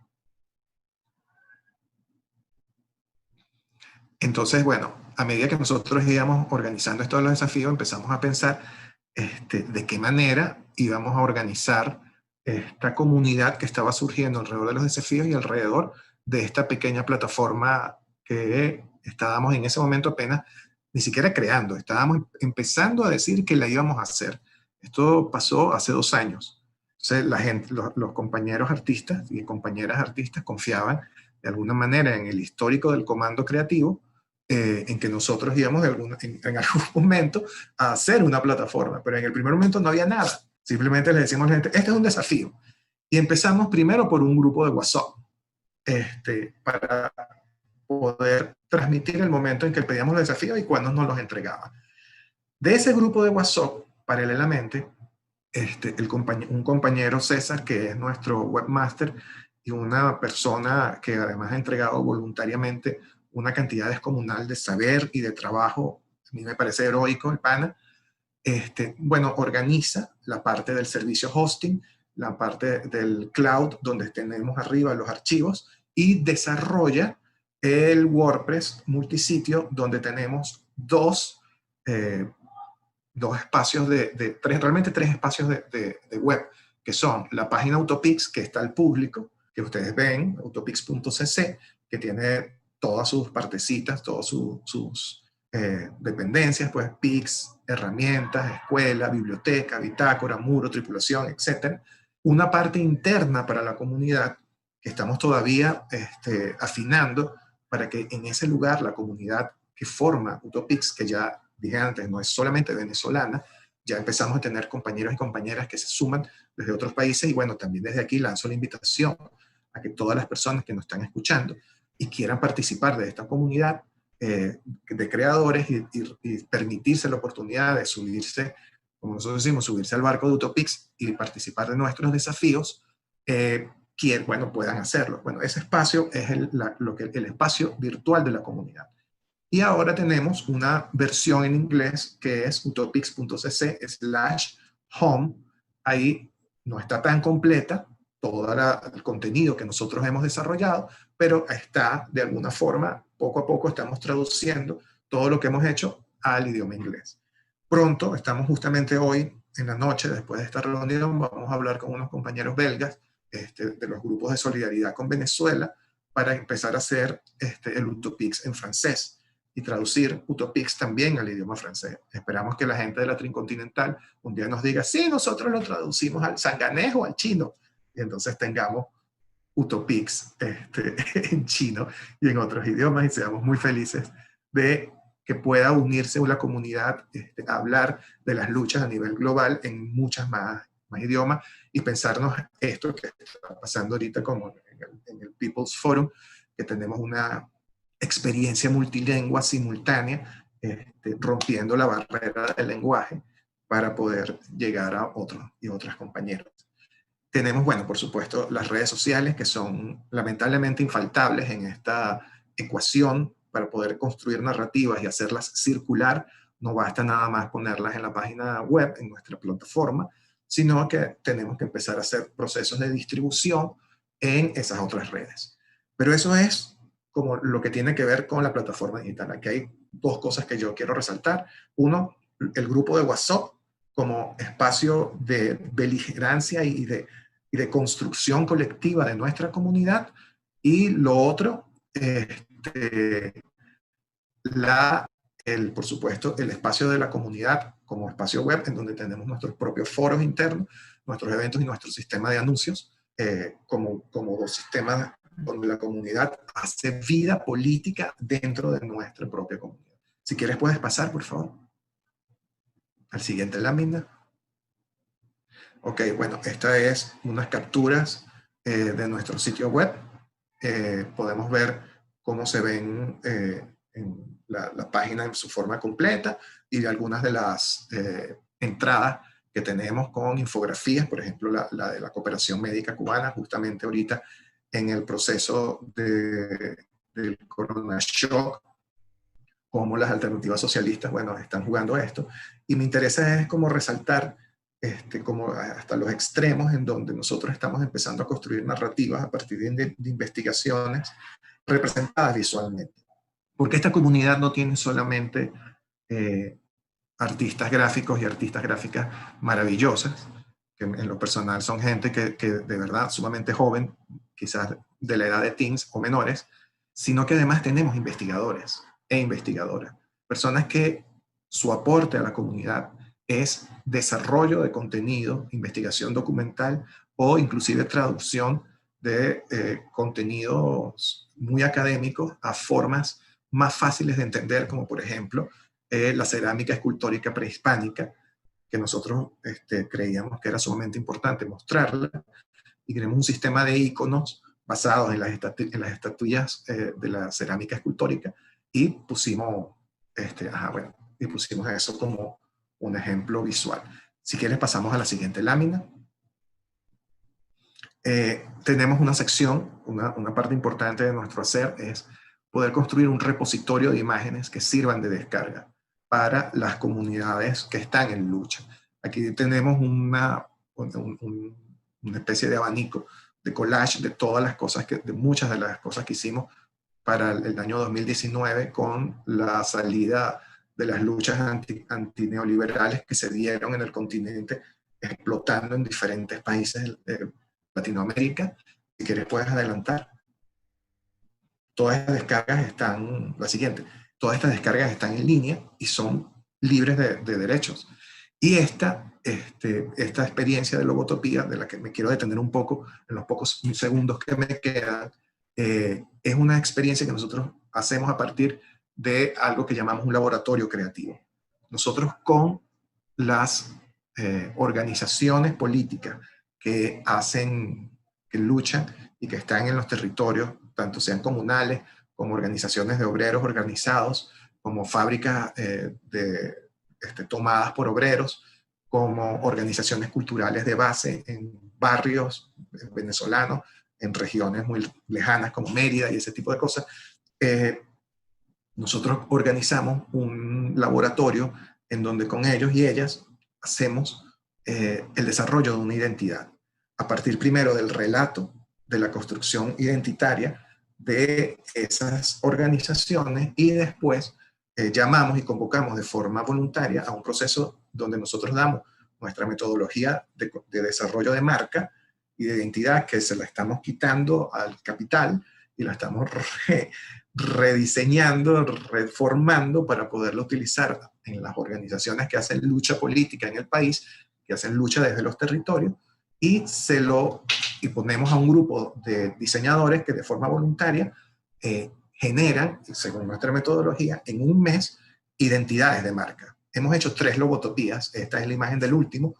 Entonces, a medida que nosotros íbamos organizando estos desafíos, empezamos a pensar de qué manera íbamos a organizar esta comunidad que estaba surgiendo alrededor de los desafíos y alrededor de esta pequeña plataforma que estábamos en ese momento apenas ni siquiera creando. Estábamos empezando a decir que la íbamos a hacer. Esto pasó hace 2 años. Entonces, los compañeros artistas y compañeras artistas confiaban de alguna manera en el histórico del Comando Creativo, en que nosotros íbamos en algún momento a hacer una plataforma, pero en el primer momento no había nada. Simplemente le decimos a la gente, este es un desafío. Y empezamos primero por un grupo de WhatsApp, para poder transmitir el momento en que pedíamos los desafíos y cuándo nos los entregaban. De ese grupo de WhatsApp, paralelamente, un compañero César, que es nuestro webmaster, y una persona que además ha entregado voluntariamente una cantidad descomunal de saber y de trabajo, a mí me parece heroico el pana, organiza la parte del servicio hosting, la parte del cloud, donde tenemos arriba los archivos, y desarrolla el WordPress multisitio, donde tenemos dos espacios realmente tres espacios de web, que son la página Autopix, que está al público, que ustedes ven, autopix.cc, que tiene todas sus partecitas, todas sus dependencias, pues Pix, herramientas, escuela, biblioteca, bitácora, muro, tripulación, etc. Una parte interna para la comunidad que estamos todavía afinando para que en ese lugar la comunidad que forma Utopix, que ya dije antes, no es solamente venezolana, ya empezamos a tener compañeros y compañeras que se suman desde otros países, y bueno, también desde aquí lanzo la invitación a que todas las personas que nos están escuchando y quieran participar de esta comunidad de creadores y permitirse la oportunidad de subirse, como nosotros decimos, subirse al barco de Utopix y participar de nuestros desafíos, bueno, puedan hacerlo. Bueno, ese espacio es el espacio virtual de la comunidad. Y ahora tenemos una versión en inglés que es utopix.cc/home. Ahí no está tan completa todo el contenido que nosotros hemos desarrollado, pero está de alguna forma, poco a poco estamos traduciendo todo lo que hemos hecho al idioma inglés. Pronto, estamos justamente hoy en la noche, después de esta reunión, vamos a hablar con unos compañeros belgas de los grupos de solidaridad con Venezuela para empezar a hacer el Utopix en francés y traducir Utopix también al idioma francés. Esperamos que la gente de la Tricontinental un día nos diga, sí, nosotros lo traducimos al sanganés o al chino, y entonces tengamos Utopix en chino y en otros idiomas, y seamos muy felices de que pueda unirse una comunidad a hablar de las luchas a nivel global en muchas más idiomas, y pensarnos esto que está pasando ahorita como en el People's Forum, que tenemos una experiencia multilingüe simultánea, rompiendo la barrera del lenguaje para poder llegar a otros y otras compañeros. Tenemos, bueno, por supuesto, las redes sociales, que son lamentablemente infaltables en esta ecuación para poder construir narrativas y hacerlas circular. No basta nada más ponerlas en la página web, en nuestra plataforma, sino que tenemos que empezar a hacer procesos de distribución en esas otras redes. Pero eso es como lo que tiene que ver con la plataforma digital. Aquí hay dos cosas que yo quiero resaltar. Uno, el grupo de WhatsApp como espacio de beligerancia y de construcción colectiva de nuestra comunidad. Y lo otro, por supuesto, el espacio de la comunidad como espacio web, en donde tenemos nuestros propios foros internos, nuestros eventos y nuestro sistema de anuncios, como dos sistemas donde la comunidad hace vida política dentro de nuestra propia comunidad. Si quieres puedes pasar, por favor, al siguiente lámina. Ok, bueno, esta es unas capturas de nuestro sitio web. Podemos ver cómo se ven en la página en su forma completa, y de algunas de las entradas que tenemos con infografías, por ejemplo, la de la cooperación médica cubana, justamente ahorita en el proceso del CoronaShock, cómo las alternativas socialistas, bueno, están jugando esto. Y me interesa es como resaltar como hasta los extremos en donde nosotros estamos empezando a construir narrativas a partir de investigaciones representadas visualmente. Porque esta comunidad no tiene solamente artistas gráficos y artistas gráficas maravillosas, que en lo personal son gente que de verdad sumamente joven, quizás de la edad de teens o menores, sino que además tenemos investigadores e investigadoras, personas que su aporte a la comunidad es desarrollo de contenido, investigación documental o inclusive traducción de contenidos muy académicos a formas más fáciles de entender, como por ejemplo la cerámica escultórica prehispánica, que nosotros creíamos que era sumamente importante mostrarla, y tenemos un sistema de iconos basados en las estatuillas de la cerámica escultórica, y pusimos, pusimos eso como un ejemplo visual. Si quieres pasamos a la siguiente lámina. Tenemos una sección, una parte importante de nuestro hacer es poder construir un repositorio de imágenes que sirvan de descarga para las comunidades que están en lucha. Aquí tenemos una especie de abanico de collage de todas las cosas, de muchas de las cosas que hicimos para el año 2019 con la salida de las luchas antineoliberales que se dieron en el continente, explotando en diferentes países de Latinoamérica. Si quieres puedes adelantar. Todas estas descargas están, la siguiente, todas estas descargas están en línea y son libres de derechos. Y esta experiencia de logotopía, de la que me quiero detener un poco en los pocos segundos que me quedan, es una experiencia que nosotros hacemos a partir de algo que llamamos un laboratorio creativo. Nosotros con las organizaciones políticas que luchan y que están en los territorios, tanto sean comunales como organizaciones de obreros organizados, como fábricas tomadas por obreros, como organizaciones culturales de base en barrios venezolanos, en regiones muy lejanas como Mérida y ese tipo de cosas. Nosotros organizamos un laboratorio en donde con ellos y ellas hacemos el desarrollo de una identidad, a partir primero del relato, de la construcción identitaria de esas organizaciones, y después llamamos y convocamos de forma voluntaria a un proceso donde nosotros damos nuestra metodología de desarrollo de marca y de identidad, que se la estamos quitando al capital y la estamos rediseñando, reformando para poderlo utilizar en las organizaciones que hacen lucha política en el país, que hacen lucha desde los territorios, y ponemos a un grupo de diseñadores que de forma voluntaria generan, según nuestra metodología, en un mes, identidades de marca. Hemos hecho 3 logotopías. Esta es la imagen del último.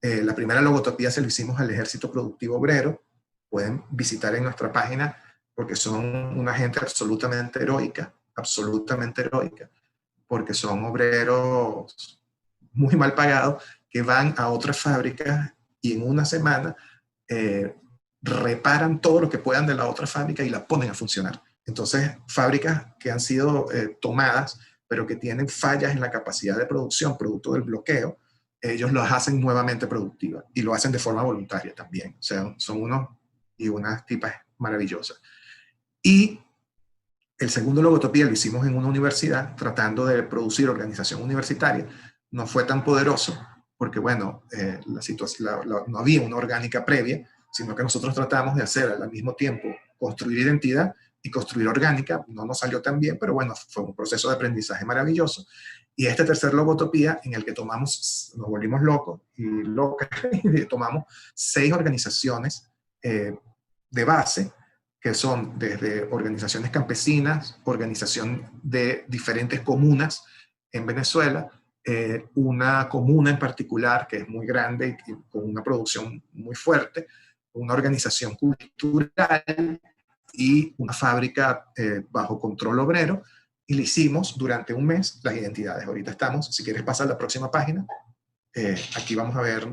La primera logotopía se lo hicimos al Ejército Productivo Obrero. Pueden visitar en nuestra página porque son una gente absolutamente heroica, porque son obreros muy mal pagados que van a otras fábricas y en una semana reparan todo lo que puedan de la otra fábrica y la ponen a funcionar. Entonces, fábricas que han sido tomadas, pero que tienen fallas en la capacidad de producción, producto del bloqueo, ellos las hacen nuevamente productivas y lo hacen de forma voluntaria también. O sea, son unos y unas tipas maravillosas. Y el segundo logotopía lo hicimos en una universidad, tratando de producir organización universitaria. No fue tan poderoso, porque bueno, no había una orgánica previa, sino que nosotros tratamos de hacer al mismo tiempo construir identidad y construir orgánica. No nos salió tan bien, pero bueno, fue un proceso de aprendizaje maravilloso. Y este tercer logotopía, en el que nos volvimos locos y locas, y tomamos 6 organizaciones de base, que son desde organizaciones campesinas, organización de diferentes comunas en Venezuela, una comuna en particular que es muy grande y con una producción muy fuerte, una organización cultural y una fábrica bajo control obrero, y le hicimos durante un mes las identidades. Ahorita estamos, si quieres pasar a la próxima página, aquí vamos a ver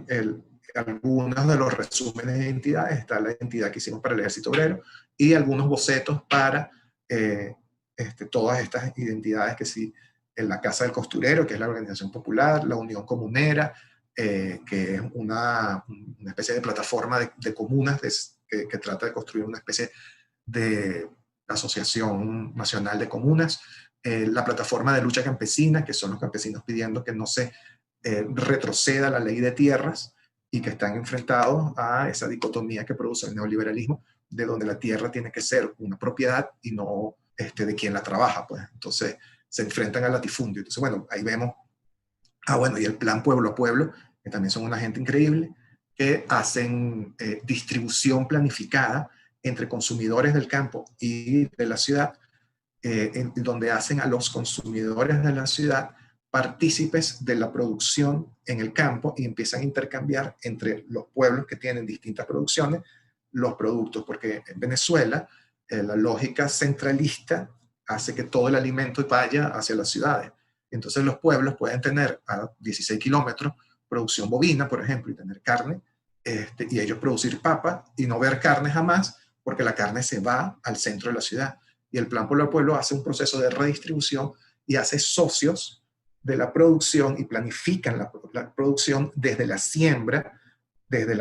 algunos de los resúmenes de identidades. Está la identidad que hicimos para el Ejército Obrero y algunos bocetos para todas estas identidades que sí, en la Casa del Costurero, que es la organización popular, la Unión Comunera, que es una especie de plataforma de comunas que trata de construir una especie de asociación nacional de comunas, la plataforma de lucha campesina, que son los campesinos pidiendo que no se retroceda la ley de tierras y que están enfrentados a esa dicotomía que produce el neoliberalismo, de donde la tierra tiene que ser una propiedad y no de quien la trabaja, pues. Entonces se enfrentan al latifundio. Entonces, bueno, ahí vemos, bueno, y el plan pueblo a pueblo, que también son una gente increíble, que hacen distribución planificada entre consumidores del campo y de la ciudad, donde hacen a los consumidores de la ciudad partícipes de la producción en el campo y empiezan a intercambiar entre los pueblos que tienen distintas producciones los productos, porque en Venezuela la lógica centralista hace que todo el alimento vaya hacia las ciudades. Entonces los pueblos pueden tener a 16 kilómetros producción bovina, por ejemplo, y tener carne, y ellos producir papa y no ver carne jamás, porque la carne se va al centro de la ciudad. Y el plan pueblo a pueblo hace un proceso de redistribución y hace socios de la producción y planifican la producción desde la siembra, desde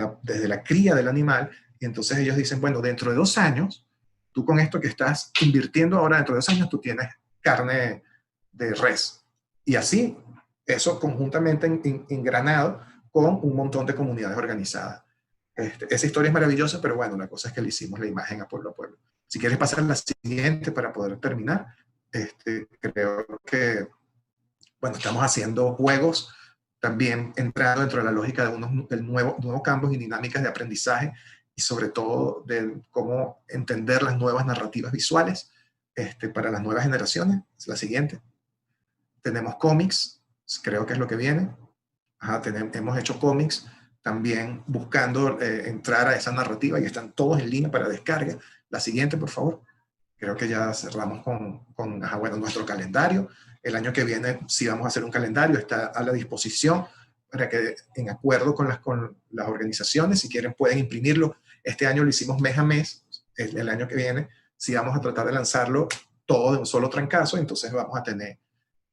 la cría del animal. Y entonces ellos dicen, bueno, dentro de 2 años Tú con esto que estás invirtiendo ahora dentro de 2 años, tú tienes carne de res. Y así, eso conjuntamente engranado con un montón de comunidades organizadas. Esa historia es maravillosa, pero bueno, la cosa es que le hicimos la imagen a pueblo a pueblo. Si quieres pasar a la siguiente para poder terminar, creo que, bueno, estamos haciendo juegos, también entrando dentro de la lógica de nuevos campos y dinámicas de aprendizaje, y sobre todo de cómo entender las nuevas narrativas visuales para las nuevas generaciones. Es la siguiente. Tenemos cómics, creo que es lo que viene. Hemos hecho cómics también buscando entrar a esa narrativa, y están todos en línea para descarga. La siguiente, por favor. Creo que ya cerramos con bueno, nuestro calendario. El año que viene, si vamos a hacer un calendario, está a la disposición para que, en acuerdo con las organizaciones, si quieren pueden imprimirlo. Este año lo hicimos mes a mes. El año que viene, si vamos a tratar de lanzarlo todo de un solo trancazo, entonces vamos a tener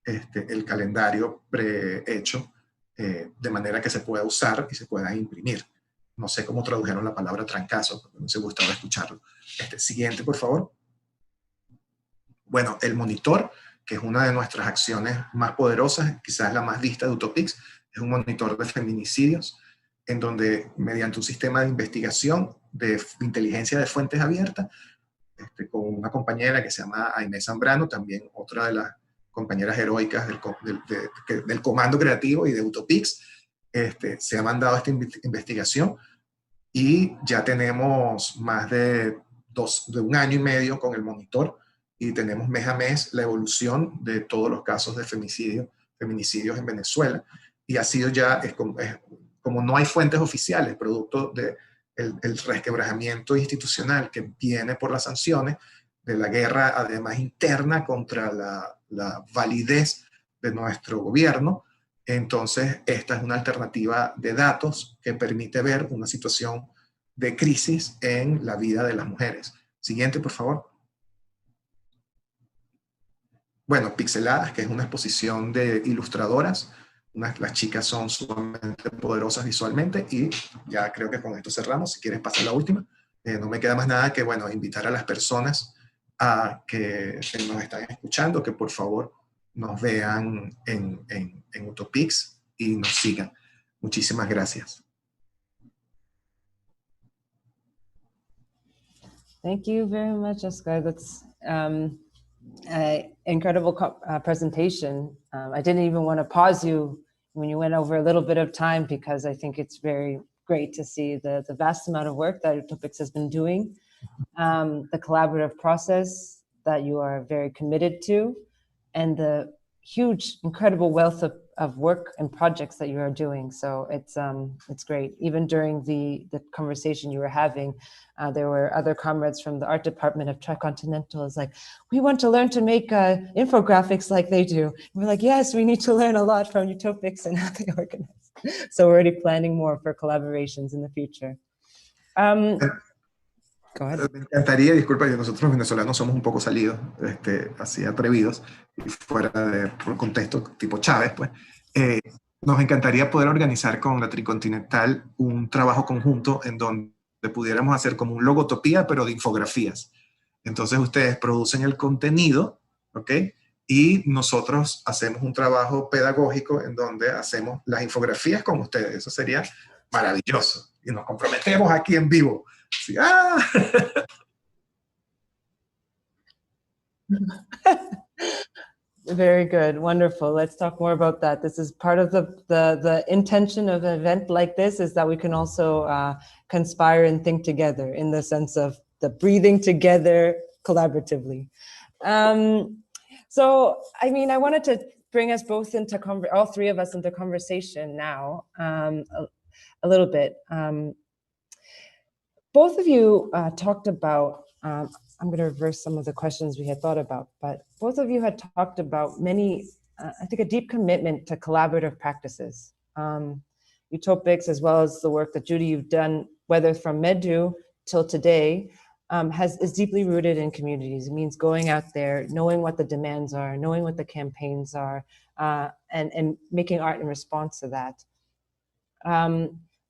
el calendario prehecho, de manera que se pueda usar y se pueda imprimir. No sé cómo tradujeron la palabra trancazo, porque no se gustaba escucharlo. Siguiente, por favor. Bueno, el monitor, que es una de nuestras acciones más poderosas, quizás la más vista de Utopix, es un monitor de feminicidios, en donde mediante un sistema de investigación de inteligencia de fuentes abiertas, con una compañera que se llama Aimé Zambrano, también otra de las compañeras heroicas del comando creativo y de Utopix, se ha mandado esta investigación, y ya tenemos más de 1 año y medio con el monitor, y tenemos mes a mes la evolución de todos los casos de feminicidios en Venezuela, y ha sido ya, como no hay fuentes oficiales, producto del resquebrajamiento institucional que viene por las sanciones, de la guerra además interna contra la validez de nuestro gobierno. Entonces, esta es una alternativa de datos que permite ver una situación de crisis en la vida de las mujeres. Siguiente, por favor. Bueno, Pixeladas, que es una exposición de ilustradoras. Las chicas son sumamente poderosas visualmente, y ya creo que con esto cerramos. Si quieres pasar la última. No me queda más nada que, bueno, invitar a las personas que nos están escuchando, que por favor nos vean en Utopix y nos sigan. Muchísimas gracias. Thank you very much, Oscar. That's incredible presentation. I didn't even want to pause you when you went over a little bit of time, because I think it's very great to see the vast amount of work that Utopix has been doing, the collaborative process that you are very committed to, and the huge, incredible wealth of work and projects that you are doing. So it's great. Even during the conversation you were having, there were other comrades from the art department of Tricontinental. It's like, we want to learn to make infographics like they do. And we're like, yes, we need to learn a lot from Utopix and how they organize. So we're already planning more for collaborations in the future. Go ahead. Me encantaría, disculpa, nosotros los venezolanos somos un poco salidos, así atrevidos, y fuera de contexto tipo Chávez, pues. Nos encantaría poder organizar con la Tricontinental un trabajo conjunto en donde pudiéramos hacer como un logotopía, pero de infografías. Entonces ustedes producen el contenido, ¿ok? Y nosotros hacemos un trabajo pedagógico en donde hacemos las infografías con ustedes. Eso sería maravilloso. Y nos comprometemos aquí en vivo. Sí, ¡ah! Very good, wonderful. Let's talk more about that. This is part of the intention of an event like this, is that we can also conspire and think together, in the sense of the breathing together collaboratively. So, I mean, I wanted to bring us both into, all three of us into conversation now, a little bit. Both of you talked about, I'm going to reverse some of the questions we had thought about, but both of you had talked about many, I think, a deep commitment to collaborative practices. Utopix, as well as the work that Judy, you've done, whether from Medu till today, is deeply rooted in communities. It means going out there, knowing what the demands are, knowing what the campaigns are, and making art in response to that.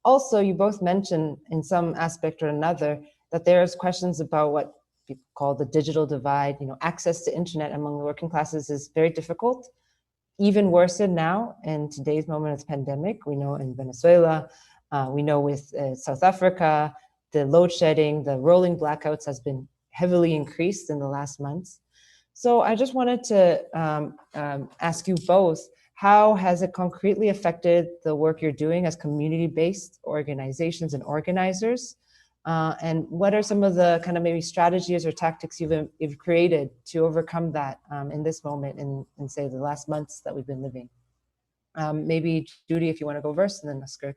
Also, you both mentioned in some aspect or another that there's questions about what people call the digital divide. You know, access to internet among the working classes is very difficult, even worse than now in today's moment of the pandemic. We know in Venezuela, we know with South Africa, the load shedding, the rolling blackouts has been heavily increased in the last months. So I just wanted to ask you both, how has it concretely affected the work you're doing as community-based organizations and organizers? And what are some of the kind of maybe strategies or tactics you've created to overcome that in this moment in say the last months that we've been living? Maybe Judy, if you want to go first, and then Oscar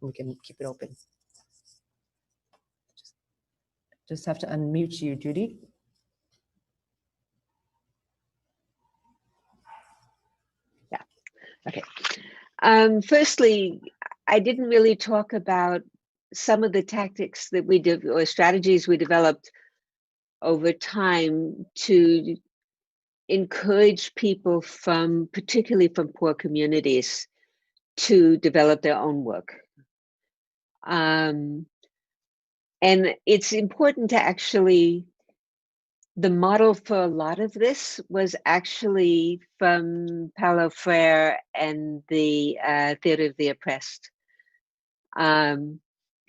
we can keep it open. Just have to unmute you, Judy. Yeah, okay. Firstly, I didn't really talk about some of the tactics that we did or strategies we developed over time to encourage people particularly from poor communities, to develop their own work. And it's important to actually, the model for a lot of this was actually from Paulo Freire and the Theater of the Oppressed.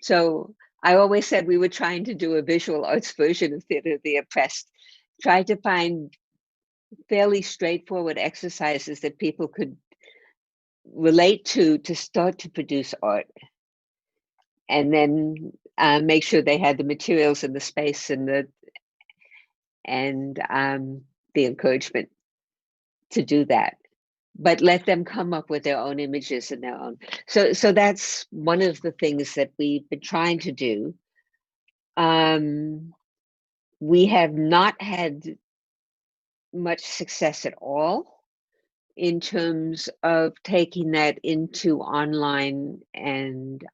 So I always said we were trying to do a visual arts version of Theater of the Oppressed, try to find fairly straightforward exercises that people could relate to start to produce art. And then make sure they had the materials and the space and the encouragement to do that, but let them come up with their own images and their own. So that's one of the things that we've been trying to do. We have not had much success at all in terms of taking that into online and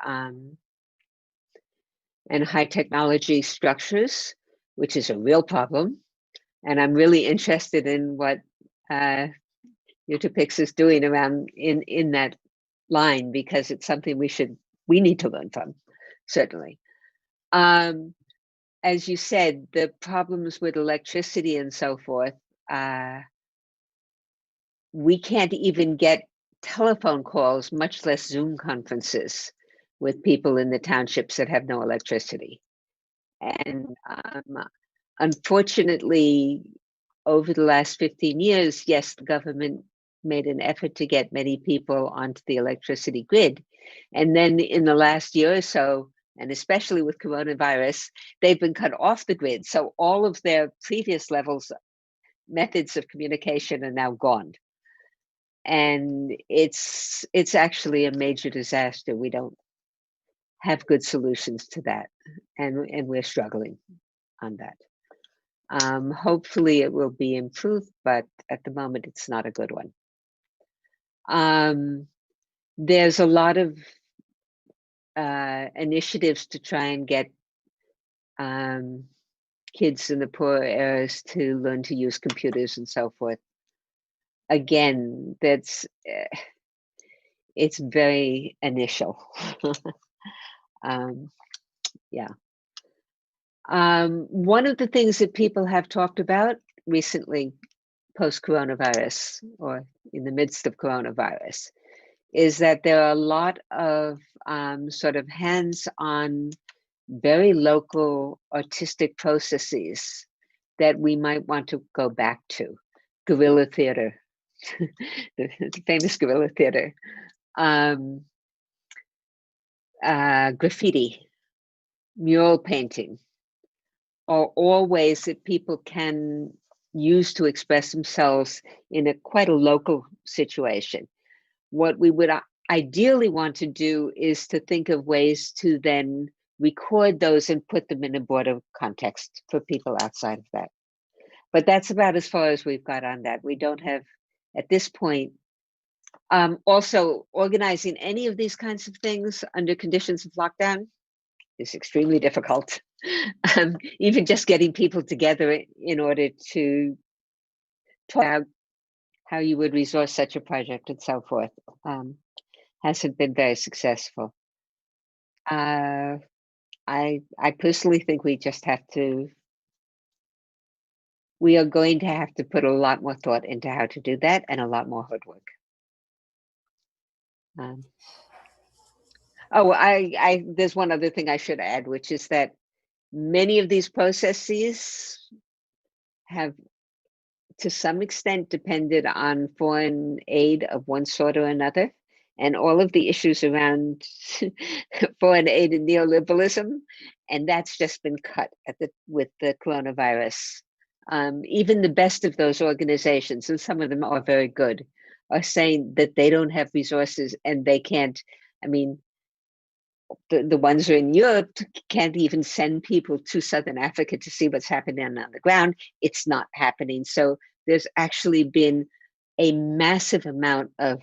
high technology structures, which is a real problem. And I'm really interested in what Utopix is doing around in that line, because it's something we need to learn from, certainly. As you said, the problems with electricity and so forth, we can't even get telephone calls, much less Zoom conferences with people in the townships that have no electricity. And unfortunately, over the last 15 years, yes, the government made an effort to get many people onto the electricity grid. And then in the last year or so, and especially with coronavirus, they've been cut off the grid. So all of their previous methods of communication are now gone. And it's actually a major disaster. We don't have good solutions to that. And we're struggling on that. Hopefully it will be improved, but at the moment it's not a good one. There's a lot of initiatives to try and get kids in the poor areas to learn to use computers and so forth. Again, it's very initial. Yeah. One of the things that people have talked about recently, post-coronavirus or in the midst of coronavirus, is that there are a lot of sort of hands-on, very local artistic processes that we might want to go back to. Guerrilla theater, the famous guerrilla theater, graffiti, mural painting, are all ways that people can use to express themselves in quite a local situation. What we would ideally want to do is to think of ways to then record those and put them in a broader context for people outside of that. But that's about as far as we've got on that. We don't have, at this point, also organizing any of these kinds of things under conditions of lockdown is extremely difficult. Even just getting people together in order to talk about how you would resource such a project and so forth hasn't been very successful. I personally think we just have to we are going to have to put a lot more thought into how to do that and a lot more hard work. There's one other thing I should add, which is that many of these processes have, to some extent, depended on foreign aid of one sort or another. And all of the issues around foreign aid and neoliberalism, and that's just been cut with the coronavirus. Even the best of those organizations, and some of them are very good, are saying that they don't have resources and they can't, I mean, the ones who are in Europe can't even send people to Southern Africa to see what's happening on the ground. It's not happening. So there's actually been a massive amount of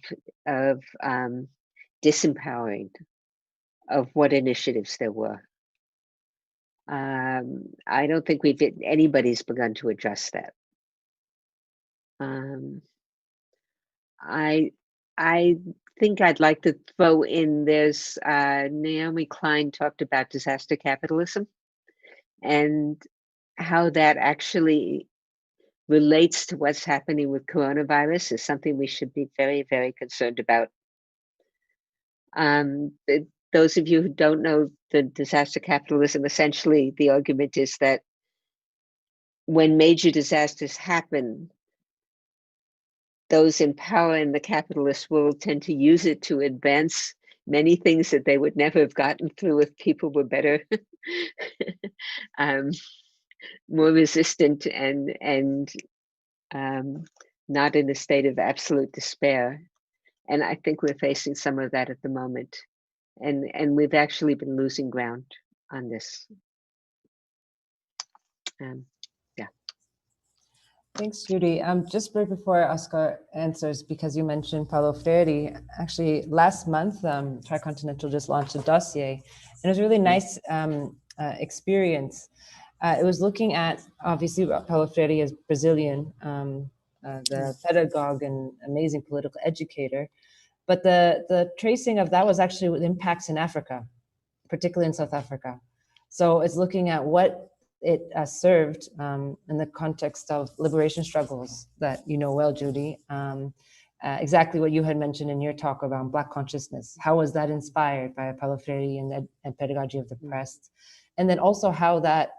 disempowering of what initiatives there were. I don't think anybody's begun to address that. I think I'd like to throw in, there's Naomi Klein talked about disaster capitalism and how that actually relates to what's happening with coronavirus is something we should be very, very concerned about. Those of you who don't know the disaster capitalism, essentially the argument is that when major disasters happen, those in power in the capitalist world tend to use it to advance many things that they would never have gotten through if people were better, more resistant and not in a state of absolute despair. And I think we're facing some of that at the moment. And we've actually been losing ground on this. Thanks, Judy. Just right before Oscar answers, because you mentioned Paulo Freire, actually last month, Tricontinental just launched a dossier, and it was a really nice experience. It was looking at, obviously, Paulo Freire is Brazilian, the pedagogue and amazing political educator, but the tracing of that was actually with impacts in Africa, particularly in South Africa. So it's looking at what it served in the context of liberation struggles that you know well, Judy. Exactly what you had mentioned in your talk around Black consciousness. How was that inspired by Paulo Freire and pedagogy of the oppressed? And then also how that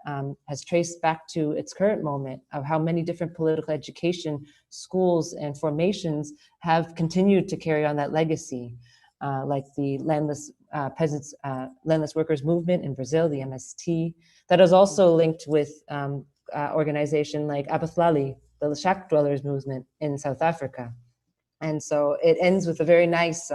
has traced back to its current moment of how many different political education schools and formations have continued to carry on that legacy, like the landless peasants, landless workers movement in Brazil, the MST, that is also linked with organization like Abahlali, the shack dwellers movement in South Africa. And so it ends with a very nice,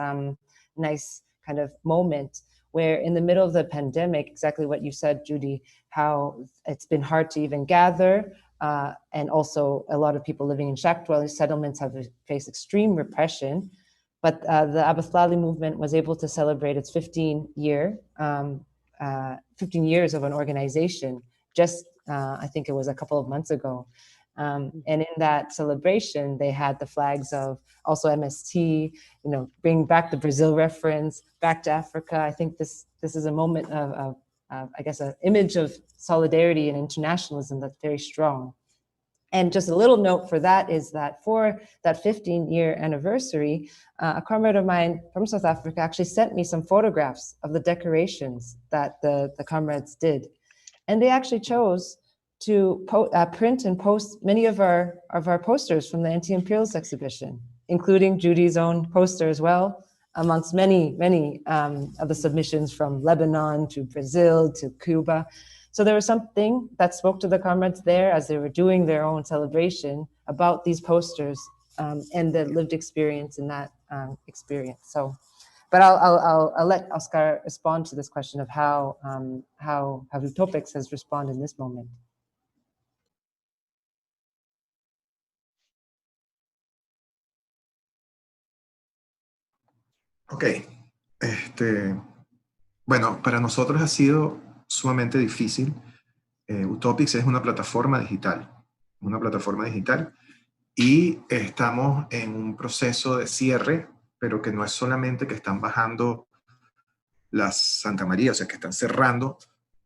nice kind of moment where in the middle of the pandemic, exactly what you said, Judy, how it's been hard to even gather, and also a lot of people living in shack dwelling settlements have faced extreme repression. But the Abahlali movement was able to celebrate its 15 years of an organization just, I think it was a couple of months ago. And in that celebration, they had the flags of also MST, you know, bring back the Brazil reference, back to Africa. I think this is a moment of I guess, an image of solidarity and internationalism that's very strong. And just a little note for that is that for that 15-year anniversary, a comrade of mine from South Africa actually sent me some photographs of the decorations that the comrades did. And they actually chose to print and post many of our posters from the Anti-Imperialist exhibition, including Judy's own poster as well, amongst many of the submissions from Lebanon to Brazil to Cuba. So there was something that spoke to the comrades there as they were doing their own celebration about these posters and the lived experience in that experience. So, but I'll let Oscar respond to this question of how Utopics has responded in this moment. Ok. Bueno, para nosotros ha sido sumamente difícil. Utopics es una plataforma digital. Y estamos en un proceso de cierre, pero que no es solamente que están bajando las Santa María, o sea, que están cerrando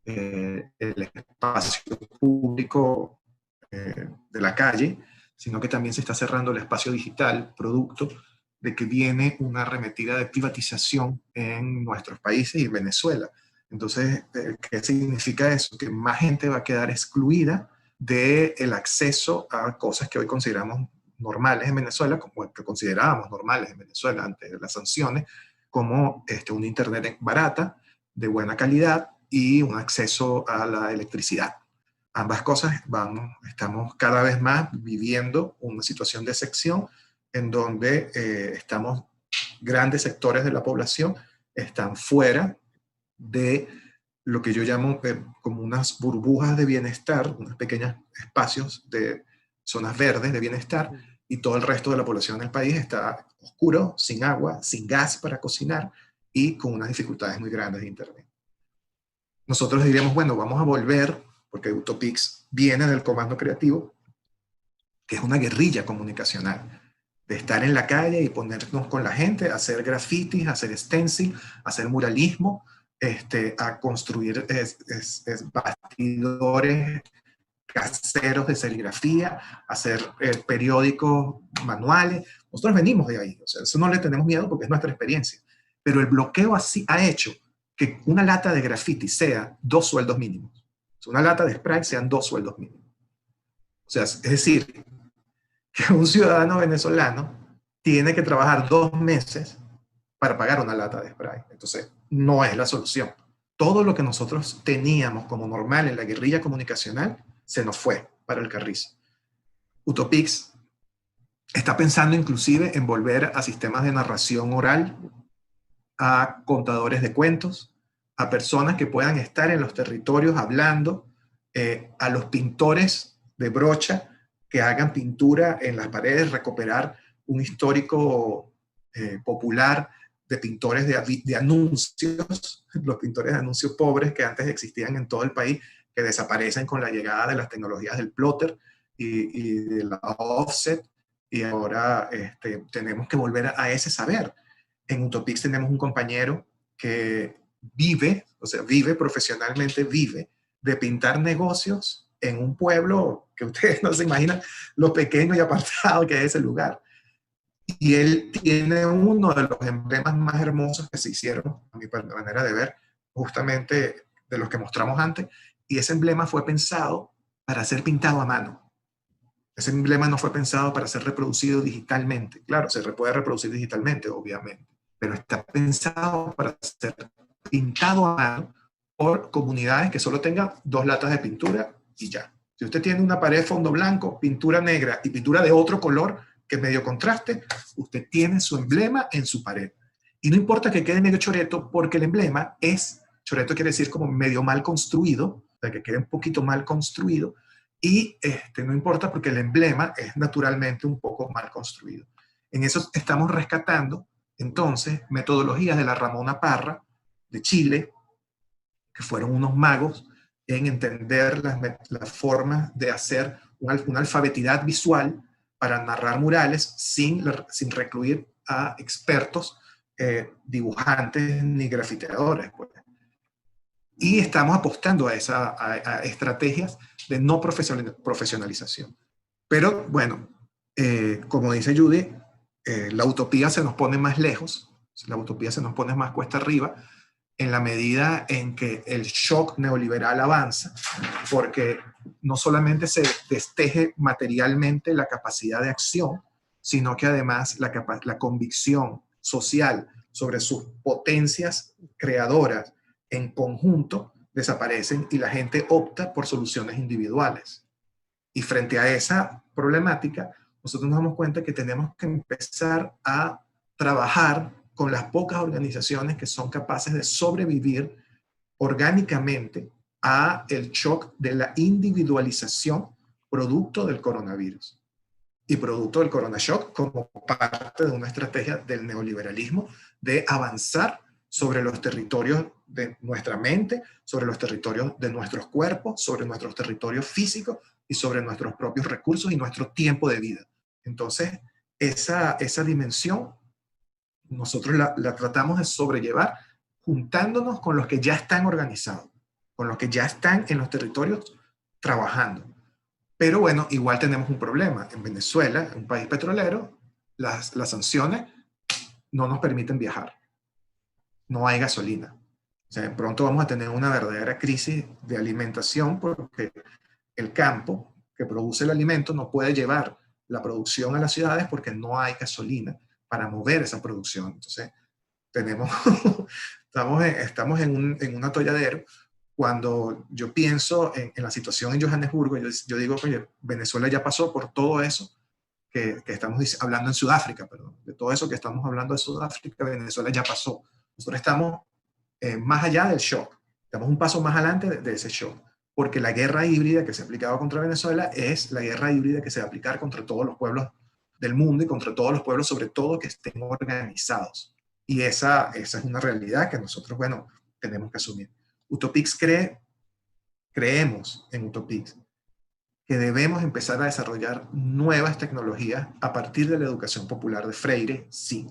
el espacio público de la calle, sino que también se está cerrando el espacio digital, producto de que viene una arremetida de privatización en nuestros países y en Venezuela. Entonces, ¿qué significa eso? Que más gente va a quedar excluida del acceso a cosas que hoy consideramos normales en Venezuela, como que considerábamos normales en Venezuela antes de las sanciones, como un internet barata, de buena calidad y un acceso a la electricidad. Ambas cosas estamos cada vez más viviendo una situación de excepción en donde grandes sectores de la población están fuera de lo que yo llamo como unas burbujas de bienestar, unos pequeños espacios de zonas verdes de bienestar, y todo el resto de la población del país está oscuro, sin agua, sin gas para cocinar y con unas dificultades muy grandes de internet. Nosotros diríamos, bueno, vamos a volver, porque Utopix viene del comando creativo, que es una guerrilla comunicacional, de estar en la calle y ponernos con la gente, hacer grafitis, hacer stencil, hacer muralismo, a construir bastidores caseros de serigrafía, hacer periódicos manuales. Nosotros venimos de ahí, o sea, eso no le tenemos miedo porque es nuestra experiencia. Pero el bloqueo así ha hecho que una lata de graffiti sea 2 sueldos mínimos. O sea, una lata de spray sean 2 sueldos mínimos. O sea, es decir, que un ciudadano venezolano tiene que trabajar 2 meses para pagar una lata de spray. Entonces, no es la solución. Todo lo que nosotros teníamos como normal en la guerrilla comunicacional se nos fue para el carrizo. Utopix está pensando inclusive en volver a sistemas de narración oral, a contadores de cuentos, a personas que puedan estar en los territorios hablando, a los pintores de brocha que hagan pintura en las paredes, recuperar un histórico popular de pintores de anuncios, los pintores de anuncios pobres que antes existían en todo el país, que desaparecen con la llegada de las tecnologías del plotter y de la offset, y ahora tenemos que volver a ese saber. En Utopix tenemos un compañero que vive profesionalmente, vive de pintar negocios en un pueblo que ustedes no se imaginan lo pequeño y apartado que es ese lugar. Y él tiene uno de los emblemas más hermosos que se hicieron, a mi manera de ver, justamente de los que mostramos antes, y ese emblema fue pensado para ser pintado a mano. Ese emblema no fue pensado para ser reproducido digitalmente. Claro, se puede reproducir digitalmente, obviamente, pero está pensado para ser pintado a mano por comunidades que solo tengan 2 latas de pintura y ya. Si usted tiene una pared de fondo blanco, pintura negra y pintura de otro color que medio contraste, usted tiene su emblema en su pared. Y no importa que quede medio choreto, porque el emblema es, choreto quiere decir como medio mal construido, o sea, que quede un poquito mal construido, y no importa porque el emblema es naturalmente un poco mal construido. En eso estamos rescatando, entonces, metodologías de la Ramona Parra, de Chile, que fueron unos magos en entender las formas de hacer una alfabetidad visual para narrar murales sin recluir a expertos dibujantes ni grafiteadores. Pues. Y estamos apostando a estrategias de no profesionalización. Pero bueno, como dice Judy, la utopía se nos pone más lejos, la utopía se nos pone más cuesta arriba, en la medida en que el shock neoliberal avanza, porque no solamente se desteje materialmente la capacidad de acción, sino que además la convicción social sobre sus potencias creadoras en conjunto desaparecen y la gente opta por soluciones individuales. Y frente a esa problemática, nosotros nos damos cuenta que tenemos que empezar a trabajar con las pocas organizaciones que son capaces de sobrevivir orgánicamente a el shock de la individualización producto del coronavirus y producto del CoronaShock como parte de una estrategia del neoliberalismo de avanzar sobre los territorios de nuestra mente, sobre los territorios de nuestros cuerpos, sobre nuestros territorios físicos y sobre nuestros propios recursos y nuestro tiempo de vida. Entonces, esa dimensión nosotros la tratamos de sobrellevar juntándonos con los que ya están organizados, con los que ya están en los territorios trabajando. Pero bueno, igual tenemos un problema. En Venezuela, un país petrolero, las sanciones no nos permiten viajar. No hay gasolina. O sea, de pronto vamos a tener una verdadera crisis de alimentación porque el campo que produce el alimento no puede llevar la producción a las ciudades porque no hay gasolina para mover esa producción. Entonces, estamos en un atolladero. Cuando yo pienso en la situación en Johannesburgo, yo digo que Venezuela ya pasó por todo eso que estamos hablando en Sudáfrica, perdón, de todo eso que estamos hablando de Sudáfrica, Venezuela ya pasó. Nosotros estamos más allá del shock, estamos un paso más adelante de ese shock, porque la guerra híbrida que se ha aplicado contra Venezuela es la guerra híbrida que se va a aplicar contra todos los pueblos del mundo y contra todos los pueblos, sobre todo que estén organizados. Y esa es una realidad que nosotros, bueno, tenemos que asumir. Utopix creemos en Utopix que debemos empezar a desarrollar nuevas tecnologías a partir de la educación popular de Freire, sí,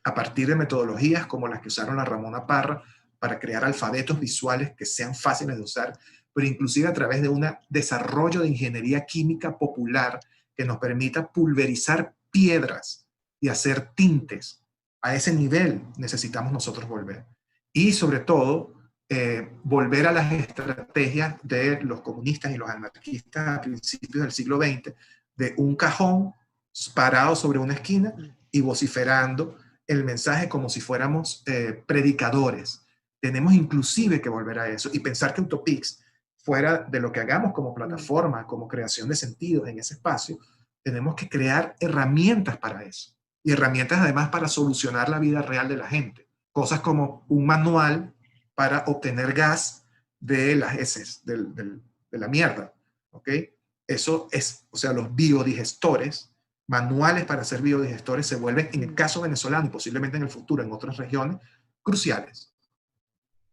a partir de metodologías como las que usaron la Ramona Parra para crear alfabetos visuales que sean fáciles de usar, pero inclusive a través de un desarrollo de ingeniería química popular que nos permita pulverizar piedras y hacer tintes. A ese nivel necesitamos nosotros volver. Y sobre todo, volver a las estrategias de los comunistas y los anarquistas a principios del siglo XX, de un cajón parado sobre una esquina y vociferando el mensaje como si fuéramos predicadores. Tenemos inclusive que volver a eso y pensar que Utopix, fuera de lo que hagamos como plataforma, como creación de sentidos en ese espacio, tenemos que crear herramientas para eso. Y herramientas además para solucionar la vida real de la gente. Cosas como un manual para obtener gas de las heces, de la mierda. ¿Ok? Eso es, o sea, los biodigestores, manuales para hacer biodigestores se vuelven, en el caso venezolano y posiblemente en el futuro en otras regiones, cruciales.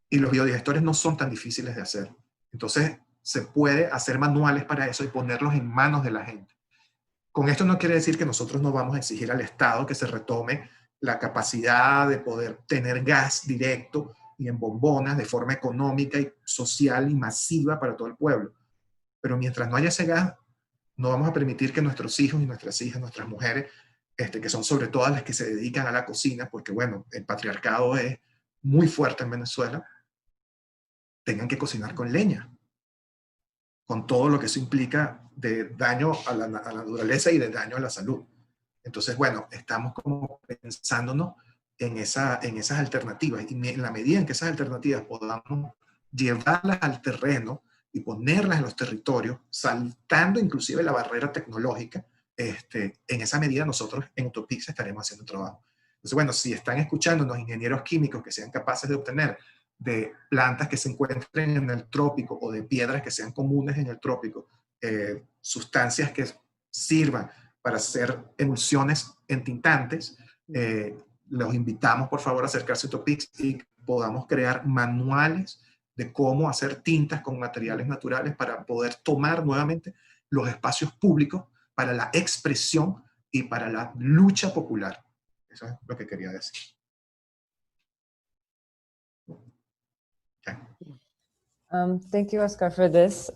Y los biodigestores no son tan difíciles de hacer. Entonces, se puede hacer manuales para eso y ponerlos en manos de la gente. Con esto no quiere decir que nosotros no vamos a exigir al Estado que se retome la capacidad de poder tener gas directo y en bombonas de forma económica y social y masiva para todo el pueblo. Pero mientras no haya ese gas, no vamos a permitir que nuestros hijos y nuestras hijas, nuestras mujeres, que son sobre todo las que se dedican a la cocina, porque bueno, el patriarcado es muy fuerte en Venezuela, tengan que cocinar con leña, con todo lo que eso implica de daño a la naturaleza y de daño a la salud. Entonces, bueno, estamos como pensándonos en esas alternativas, y en la medida en que esas alternativas podamos llevarlas al terreno y ponerlas en los territorios, saltando inclusive la barrera tecnológica, en esa medida nosotros en Utopix estaremos haciendo un trabajo. Entonces, bueno, si están escuchándonos ingenieros químicos que sean capaces de obtener de plantas que se encuentren en el trópico o de piedras que sean comunes en el trópico, sustancias que sirvan para hacer emulsiones entintantes, los invitamos por favor a acercarse a Utopix y podamos crear manuales de cómo hacer tintas con materiales naturales para poder tomar nuevamente los espacios públicos para la expresión y para la lucha popular. Eso es lo que quería decir. Okay. Thank you, Oscar, for this.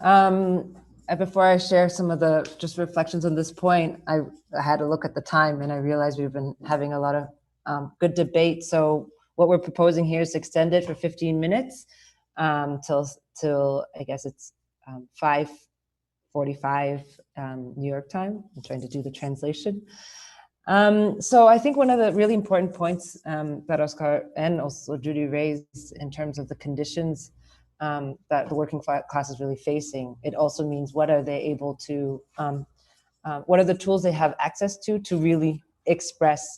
Before I share some of the just reflections on this point, I had a look at the time and I realized we've been having a lot of good debate. So what we're proposing here is to extend it for 15 minutes till I guess it's 5:45 New York time. I'm trying to do the translation. So I think one of the really important points that Oscar and also Judy raised in terms of the conditions that the working class is really facing, it also means what are they able to, what are the tools they have access to really express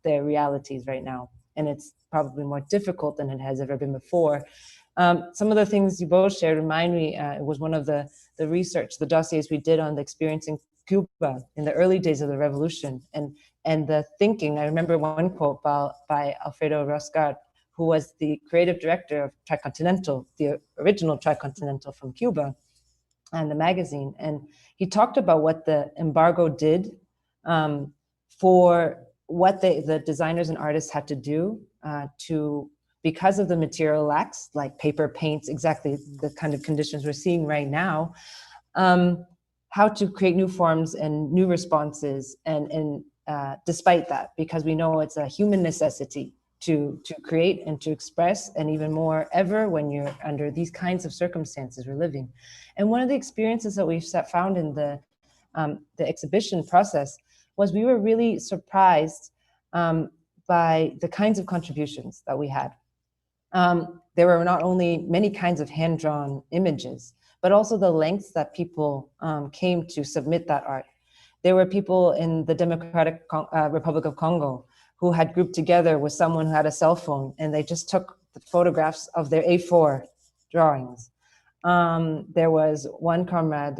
their realities right now. And it's probably more difficult than it has ever been before. Some of the things you both shared remind me, it was one of the research, the dossiers we did on the experience in Cuba in the early days of the revolution and the thinking. I remember one quote by Alfredo Roscart, who was the creative director of Tricontinental, the original Tricontinental from Cuba, and the magazine. And he talked about what the embargo did for what the designers and artists had to do because of the material lacks, like paper, paints, exactly the kind of conditions we're seeing right now, how to create new forms and new responses, and despite that, because we know it's a human necessity to create and to express, and even more ever when you're under these kinds of circumstances we're living. And one of the experiences that we've found in the exhibition process was we were really surprised by the kinds of contributions that we had. There were not only many kinds of hand-drawn images, but also the lengths that people came to submit that art. There were people in the Democratic Republic of Congo who had grouped together with someone who had a cell phone, and they just took the photographs of their A4 drawings. There was one comrade,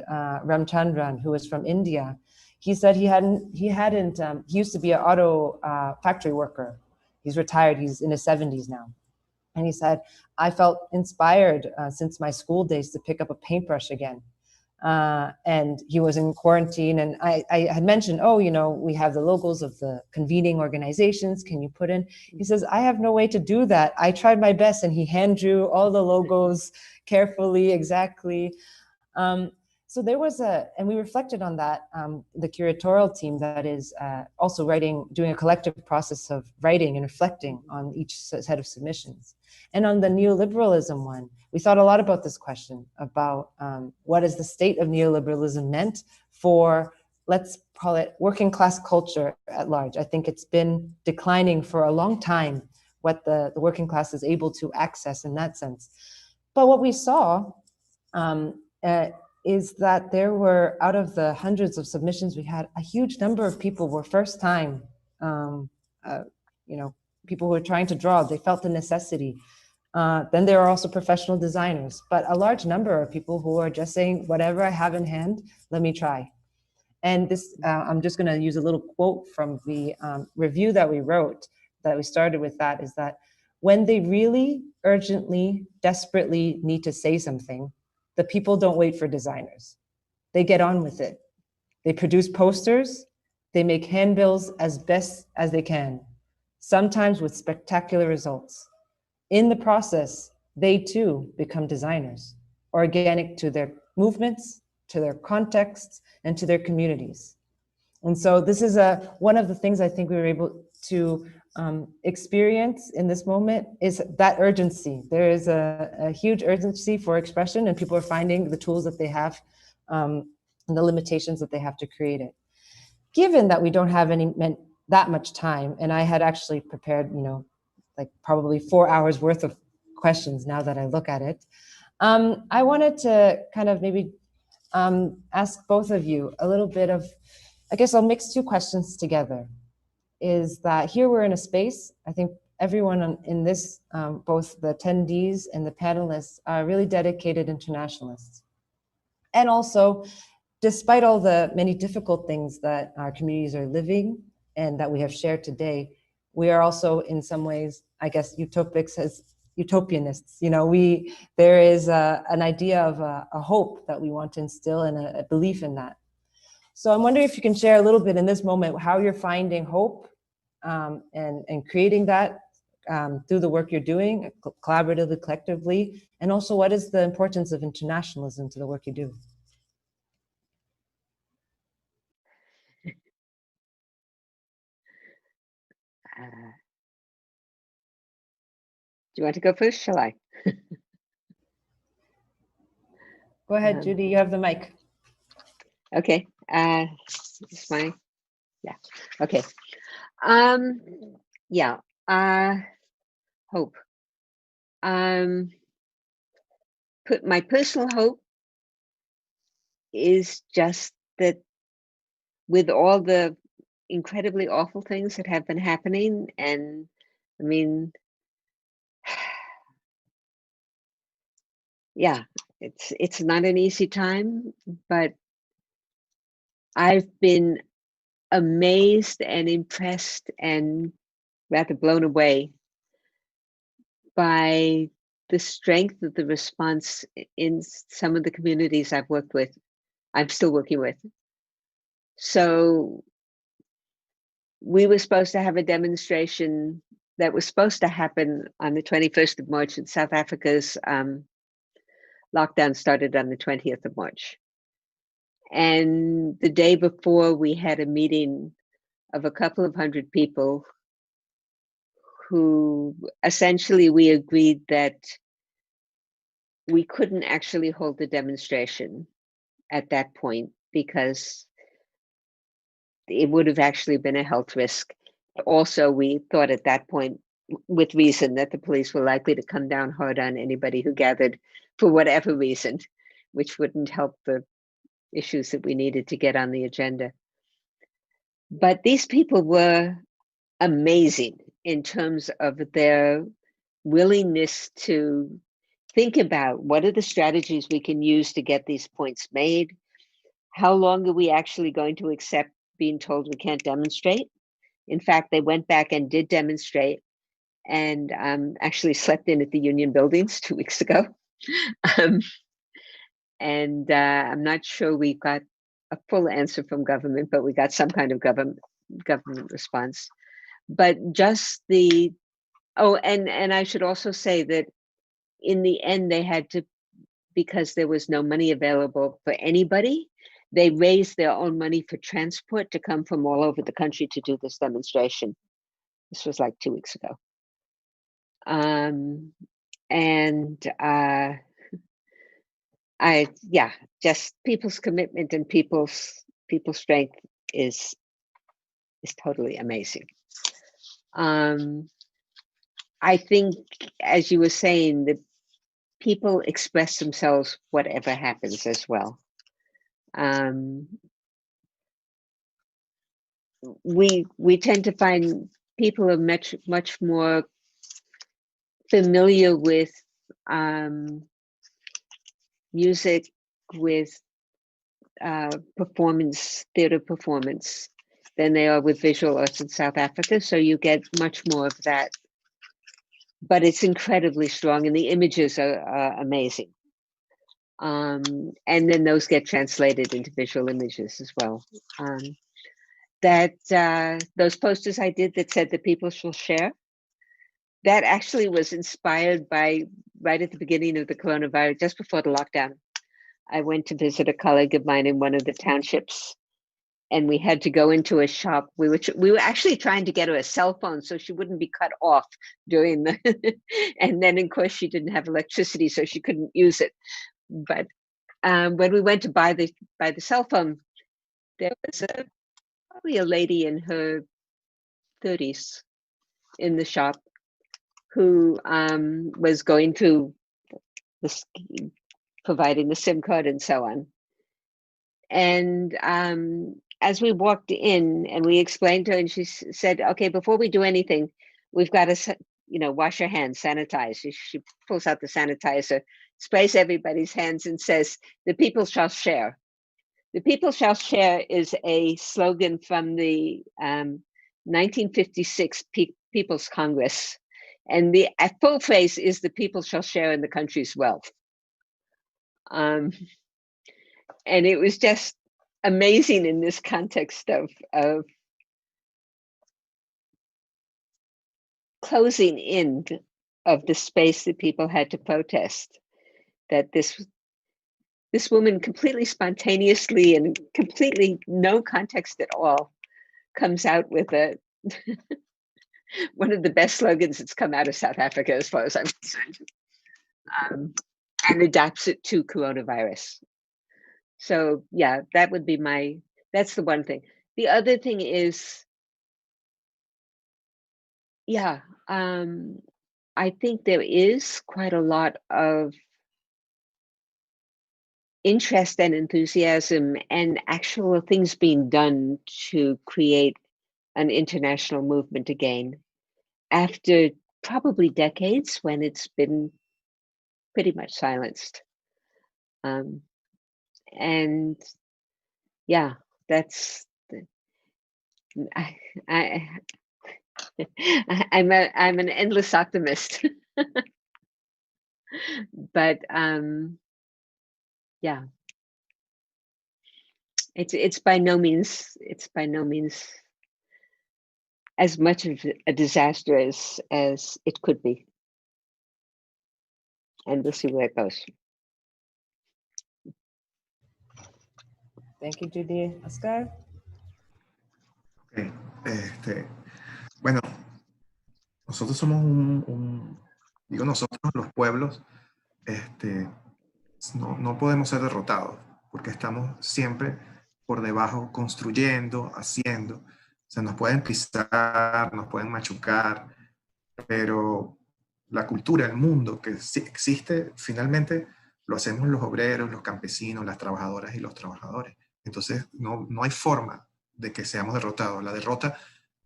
Ramchandran, who was from India. He said he used to be an auto factory worker. He's retired, he's in his 70s now. And he said, I felt inspired since my school days to pick up a paintbrush again. And he was in quarantine, and I had mentioned, oh, you know, we have the logos of the convening organizations, can you put in? He says, I have no way to do that. I tried my best, and he hand drew all the logos carefully, exactly. So there was and we reflected on that, the curatorial team that is also doing a collective process of writing and reflecting on each set of submissions. And on the neoliberalism one, we thought a lot about this question about what is the state of neoliberalism meant for, let's call it, working class culture at large. I think it's been declining for a long time, what the working class is able to access in that sense. But what we saw is that there were, out of the hundreds of submissions we had, a huge number of people were first time, people who were trying to draw, they felt the necessity. Then there are also professional designers, but a large number of people who are just saying, whatever I have in hand, let me try. And this, I'm just gonna use a little quote from the review that we wrote, that we started with, that is that when they really urgently, desperately need to say something, the people don't wait for designers. They get on with it. They produce posters, they make handbills as best as they can, sometimes with spectacular results. In the process, they too become designers, organic to their movements, to their contexts, and to their communities. And so this is one of the things I think we were able to experience in this moment, is that urgency. There is a huge urgency for expression, and people are finding the tools that they have and the limitations that they have to create it. Given that we don't have that much time, and I had actually prepared, like probably 4 hours worth of questions now that I look at it, I wanted to kind of maybe ask both of you a little bit of, I guess I'll mix two questions together. Is that here we're in a space, I think everyone in this, both the attendees and the panelists, are really dedicated internationalists. And also, despite all the many difficult things that our communities are living and that we have shared today, we are also in some ways, I guess, utopianists. There is an idea of a hope that we want to instill, and a belief in that. So I'm wondering if you can share a little bit in this moment how you're finding hope and creating that through the work you're doing, collaboratively, collectively, and also what is the importance of internationalism to the work you do? Do you want to go first? Shall I? Go ahead, Judy, you have the mic. Okay. It's fine. Yeah. Okay. Yeah. Hope. My personal hope is just that with all the incredibly awful things that have been happening, and I mean, yeah, it's not an easy time, but I've been amazed and impressed and rather blown away by the strength of the response in some of the communities I've worked with, I'm still working with. So we were supposed to have a demonstration that was supposed to happen on the 21st of March, and South Africa's lockdown started on the 20th of March. And the day before, we had a meeting of a couple of hundred people who essentially we agreed that we couldn't actually hold the demonstration at that point because it would have actually been a health risk. Also, we thought at that point, with reason, that the police were likely to come down hard on anybody who gathered for whatever reason, which wouldn't help the issues that we needed to get on the agenda. But these people were amazing in terms of their willingness to think about what are the strategies we can use to get these points made. How long are we actually going to accept being told we can't demonstrate? In fact, they went back and did demonstrate and actually slept in at the union buildings 2 weeks ago. And I'm not sure we got a full answer from government, but we got some kind of government response. But just the, oh, and I should also say that in the end, they had to, because there was no money available for anybody, they raised their own money for transport to come from all over the country to do this demonstration. This was like 2 weeks ago. Just people's commitment and people's strength is totally amazing. I think, as you were saying, the people express themselves whatever happens as well. We tend to find people are much more familiar with music, with theater performance, than they are with visual arts in South Africa. So you get much more of that. But it's incredibly strong, and the images are amazing. And then those get translated into visual images as well. Those posters I did that said the people shall share, that actually was inspired by right at the beginning of the coronavirus, just before the lockdown. I went to visit a colleague of mine in one of the townships, and we had to go into a shop. We were actually trying to get her a cell phone so she wouldn't be cut off during the, and then of course she didn't have electricity, so she couldn't use it. But when we went to buy the cell phone, there was probably a lady in her 30s in the shop who was going through this, providing the SIM card and so on. And as we walked in and we explained to her, and she said, okay, before we do anything, we've got to, wash your hands, sanitize. She pulls out the sanitizer, sprays everybody's hands and says, the people shall share. The people shall share is a slogan from the 1956 People's Congress. And the full phrase is the people shall share in the country's wealth. And it was just amazing in this context of closing in of the space that people had to protest, that this woman completely spontaneously and completely no context at all comes out with one of the best slogans that's come out of South Africa, as far as I'm concerned, and adapts it to coronavirus. So yeah, that would be that's the one thing. The other thing is, I think there is quite a lot of interest and enthusiasm and actual things being done to create an international movement again, after probably decades when it's been pretty much silenced. And yeah, that's I'm an endless optimist. But yeah, it's by no means as much of a disaster as it could be, and we'll see where it goes. Thank you, Judy. Oscar? Okay. Bueno, nosotros somos digo nosotros, los pueblos, no podemos ser derrotados, porque estamos siempre por debajo construyendo, haciendo. O sea, nos pueden pisar, nos pueden machucar, pero la cultura, el mundo que existe, finalmente lo hacemos los obreros, los campesinos, las trabajadoras y los trabajadores. Entonces, no hay forma de que seamos derrotados. La derrota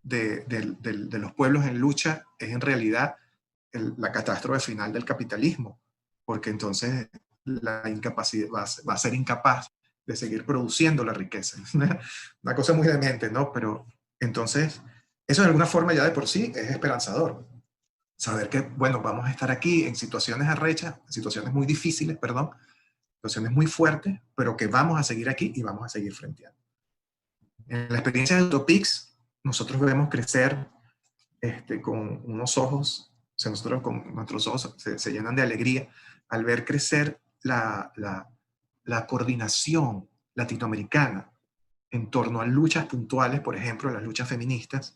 de los pueblos en lucha es en realidad la catástrofe final del capitalismo, porque entonces la incapacidad va a ser incapaz de seguir produciendo la riqueza. Una cosa muy demente, ¿no? Pero entonces, eso de alguna forma ya de por sí es esperanzador. Saber que, bueno, vamos a estar aquí en situaciones arrechas, en situaciones muy difíciles, perdón, situaciones muy fuertes, pero que vamos a seguir aquí y vamos a seguir frenteando. En la experiencia de Utopix, nosotros vemos crecer con unos ojos, o sea, nosotros con nuestros ojos se llenan de alegría al ver crecer la coordinación latinoamericana en torno a luchas puntuales, por ejemplo, las luchas feministas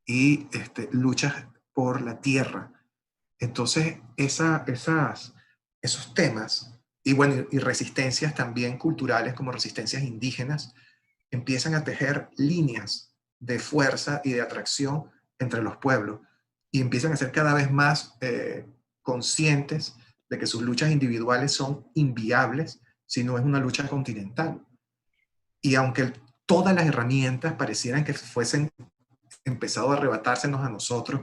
y luchas por la tierra. Entonces, esos temas, y bueno, y resistencias también culturales como resistencias indígenas, empiezan a tejer líneas de fuerza y de atracción entre los pueblos y empiezan a ser cada vez más conscientes de que sus luchas individuales son inviables si no es una lucha continental. Y aunque todas las herramientas parecieran que fuesen empezado a arrebatársenos a nosotros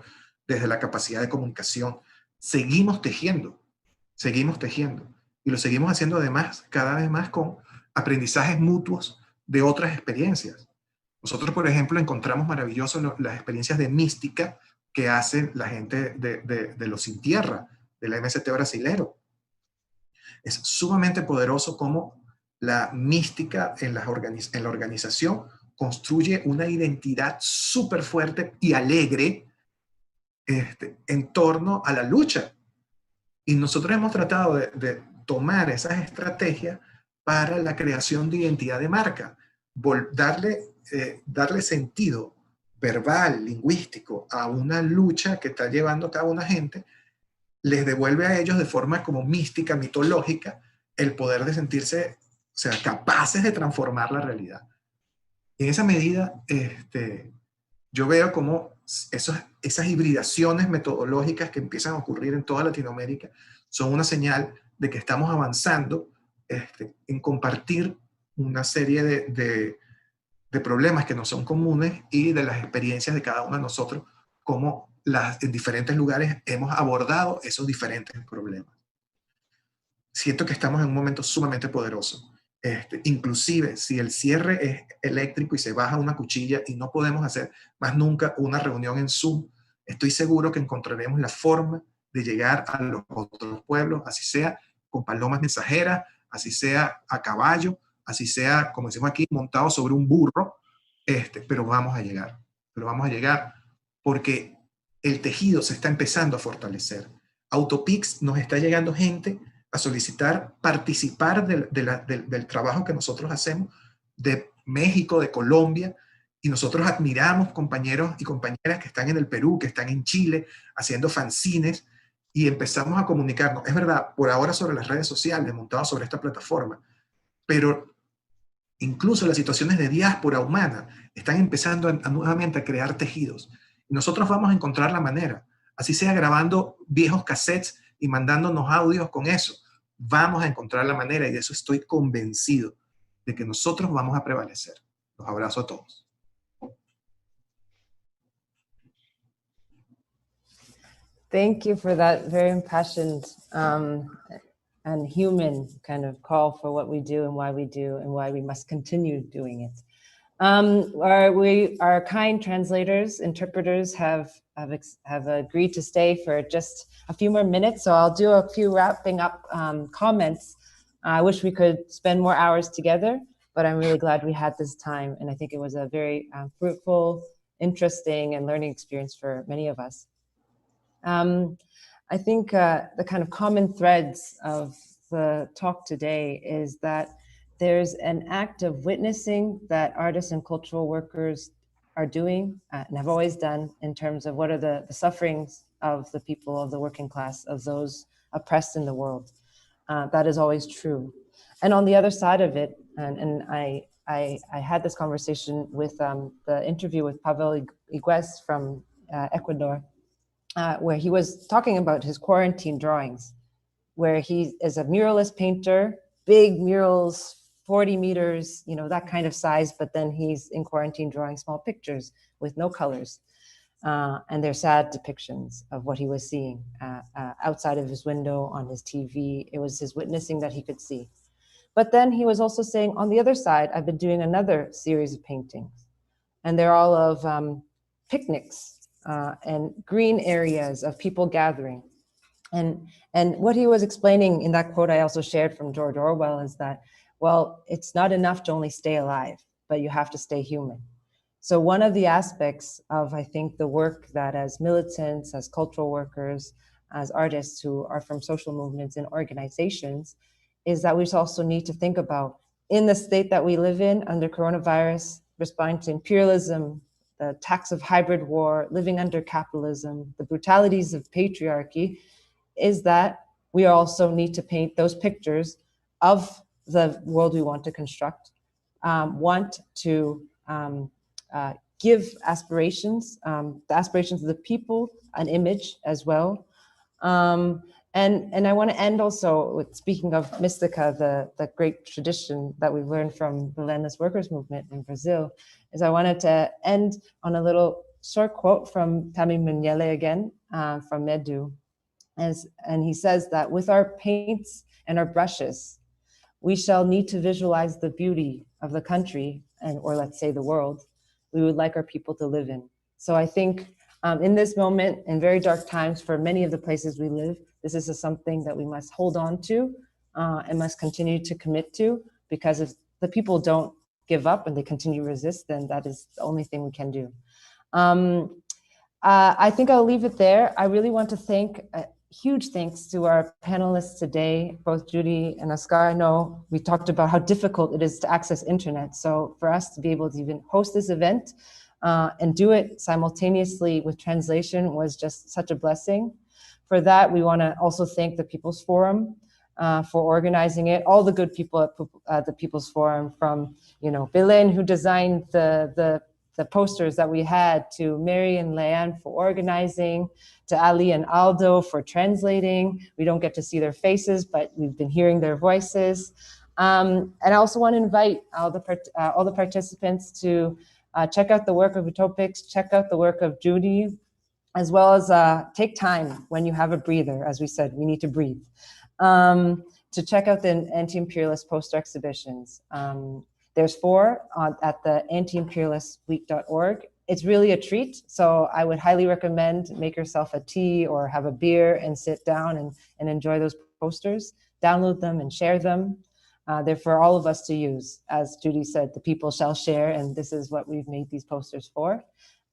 desde la capacidad de comunicación, seguimos tejiendo. Y lo seguimos haciendo además cada vez más con aprendizajes mutuos de otras experiencias. Nosotros, por ejemplo, encontramos maravillosos las experiencias de mística que hace la gente de los Sin Tierra, de la MST brasilero. Es sumamente poderoso cómo la mística en la organización construye una identidad súper fuerte y alegre en torno a la lucha. Y nosotros hemos tratado de tomar esas estrategias para la creación de identidad de marca, darle sentido verbal, lingüístico a una lucha que está llevando a cabo una gente, les devuelve a ellos de forma como mística, mitológica, el poder de sentirse, o sea, capaces de transformar la realidad. Y en esa medida, yo veo como esas hibridaciones metodológicas que empiezan a ocurrir en toda Latinoamérica son una señal de que estamos avanzando en compartir una serie de problemas que no son comunes y de las experiencias de cada uno de nosotros, como en diferentes lugares hemos abordado esos diferentes problemas. Siento que estamos en un momento sumamente poderoso. Inclusive si el cierre es eléctrico y se baja una cuchilla y no podemos hacer más nunca una reunión en Zoom, estoy seguro que encontraremos la forma de llegar a los otros pueblos, así sea con palomas mensajeras, así sea a caballo, así sea, como decimos aquí, montado sobre un burro, pero vamos a llegar porque el tejido se está empezando a fortalecer. Autopix nos está llegando gente a solicitar participar del trabajo que nosotros hacemos, de México, de Colombia, y nosotros admiramos compañeros y compañeras que están en el Perú, que están en Chile, haciendo fanzines, y empezamos a comunicarnos. Es verdad, por ahora sobre las redes sociales, montadas sobre esta plataforma, pero incluso las situaciones de diáspora humana están empezando nuevamente a crear tejidos. Y nosotros vamos a encontrar la manera, así sea grabando viejos cassettes y mandándonos audios con eso. Vamos a encontrar la manera y de eso estoy convencido, de que nosotros vamos a prevalecer. Los abrazo a todos. Thank you for that very impassioned and human kind of call for what we do and why we must continue doing it. Our kind translators, interpreters have agreed to stay for just a few more minutes, so I'll do a few wrapping up comments. I wish we could spend more hours together, but I'm really glad we had this time, and I think it was a very fruitful, interesting, and learning experience for many of us. I think the kind of common threads of the talk today is that there's an act of witnessing that artists and cultural workers are doing and have always done in terms of what are the sufferings of the people of the working class, of those oppressed in the world. That is always true. And on the other side of it, and I had this conversation with the interview with Pavel Iguez from Ecuador, where he was talking about his quarantine drawings, where he is a muralist painter, big murals, 40 meters, you know, that kind of size, but then he's in quarantine drawing small pictures with no colors. And they're sad depictions of what he was seeing outside of his window, on his TV. It was his witnessing that he could see. But then he was also saying, on the other side, I've been doing another series of paintings, and they're all of picnics and green areas of people gathering. And what he was explaining in that quote I also shared from George Orwell is that, well, it's not enough to only stay alive, but you have to stay human. So one of the aspects of, I think, the work that as militants, as cultural workers, as artists who are from social movements and organizations, is that we also need to think about, in the state that we live in under coronavirus, responding to imperialism, the attacks of hybrid war, living under capitalism, the brutalities of patriarchy, is that we also need to paint those pictures of the world we want to construct, want to give aspirations, the aspirations of the people, an image as well. And I want to end also with, speaking of Mystica, the great tradition that we've learned from the landless workers movement in Brazil, is I wanted to end on a little short quote from Tami Munyele again, from Medu. And he says that with our paints and our brushes, we shall need to visualize the beauty of the country, or let's say the world, we would like our people to live in. So I think in this moment, in very dark times for many of the places we live, this is something that we must hold on to and must continue to commit to, because if the people don't give up and they continue to resist, then that is the only thing we can do. I think I'll leave it there. I really want to thank, huge thanks to our panelists today, both Judy and Oscar. I know we talked about how difficult it is to access internet. So for us to be able to even host this event and do it simultaneously with translation was just such a blessing. For that, we want to also thank the People's Forum for organizing it. All the good people at the People's Forum, from Belen, who designed the posters that we had, to Mary and Leanne for organizing, to Ali and Aldo for translating. We don't get to see their faces, but we've been hearing their voices. And I also want to invite all the participants to check out the work of Utopics, check out the work of Judy, as well as take time when you have a breather. As we said, we need to breathe. To check out the Anti-Imperialist Poster Exhibitions. There's 4 at the anti-imperialistweek.org. It's really a treat, so I would highly recommend make yourself a tea or have a beer and sit down and enjoy those posters. Download them and share them. They're for all of us to use. As Judy said, the people shall share, and this is what we've made these posters for.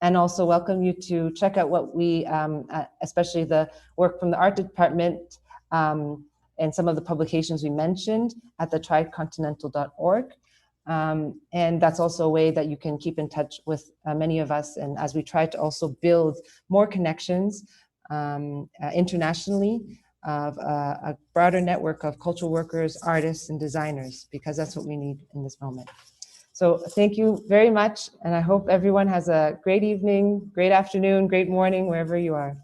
And also welcome you to check out what we, especially the work from the art department and some of the publications we mentioned at the tricontinental.org. And that's also a way that you can keep in touch with many of us, and as we try to also build more connections internationally of a broader network of cultural workers, artists, and designers, because that's what we need in this moment. So thank you very much, and I hope everyone has a great evening, great afternoon, great morning, wherever you are.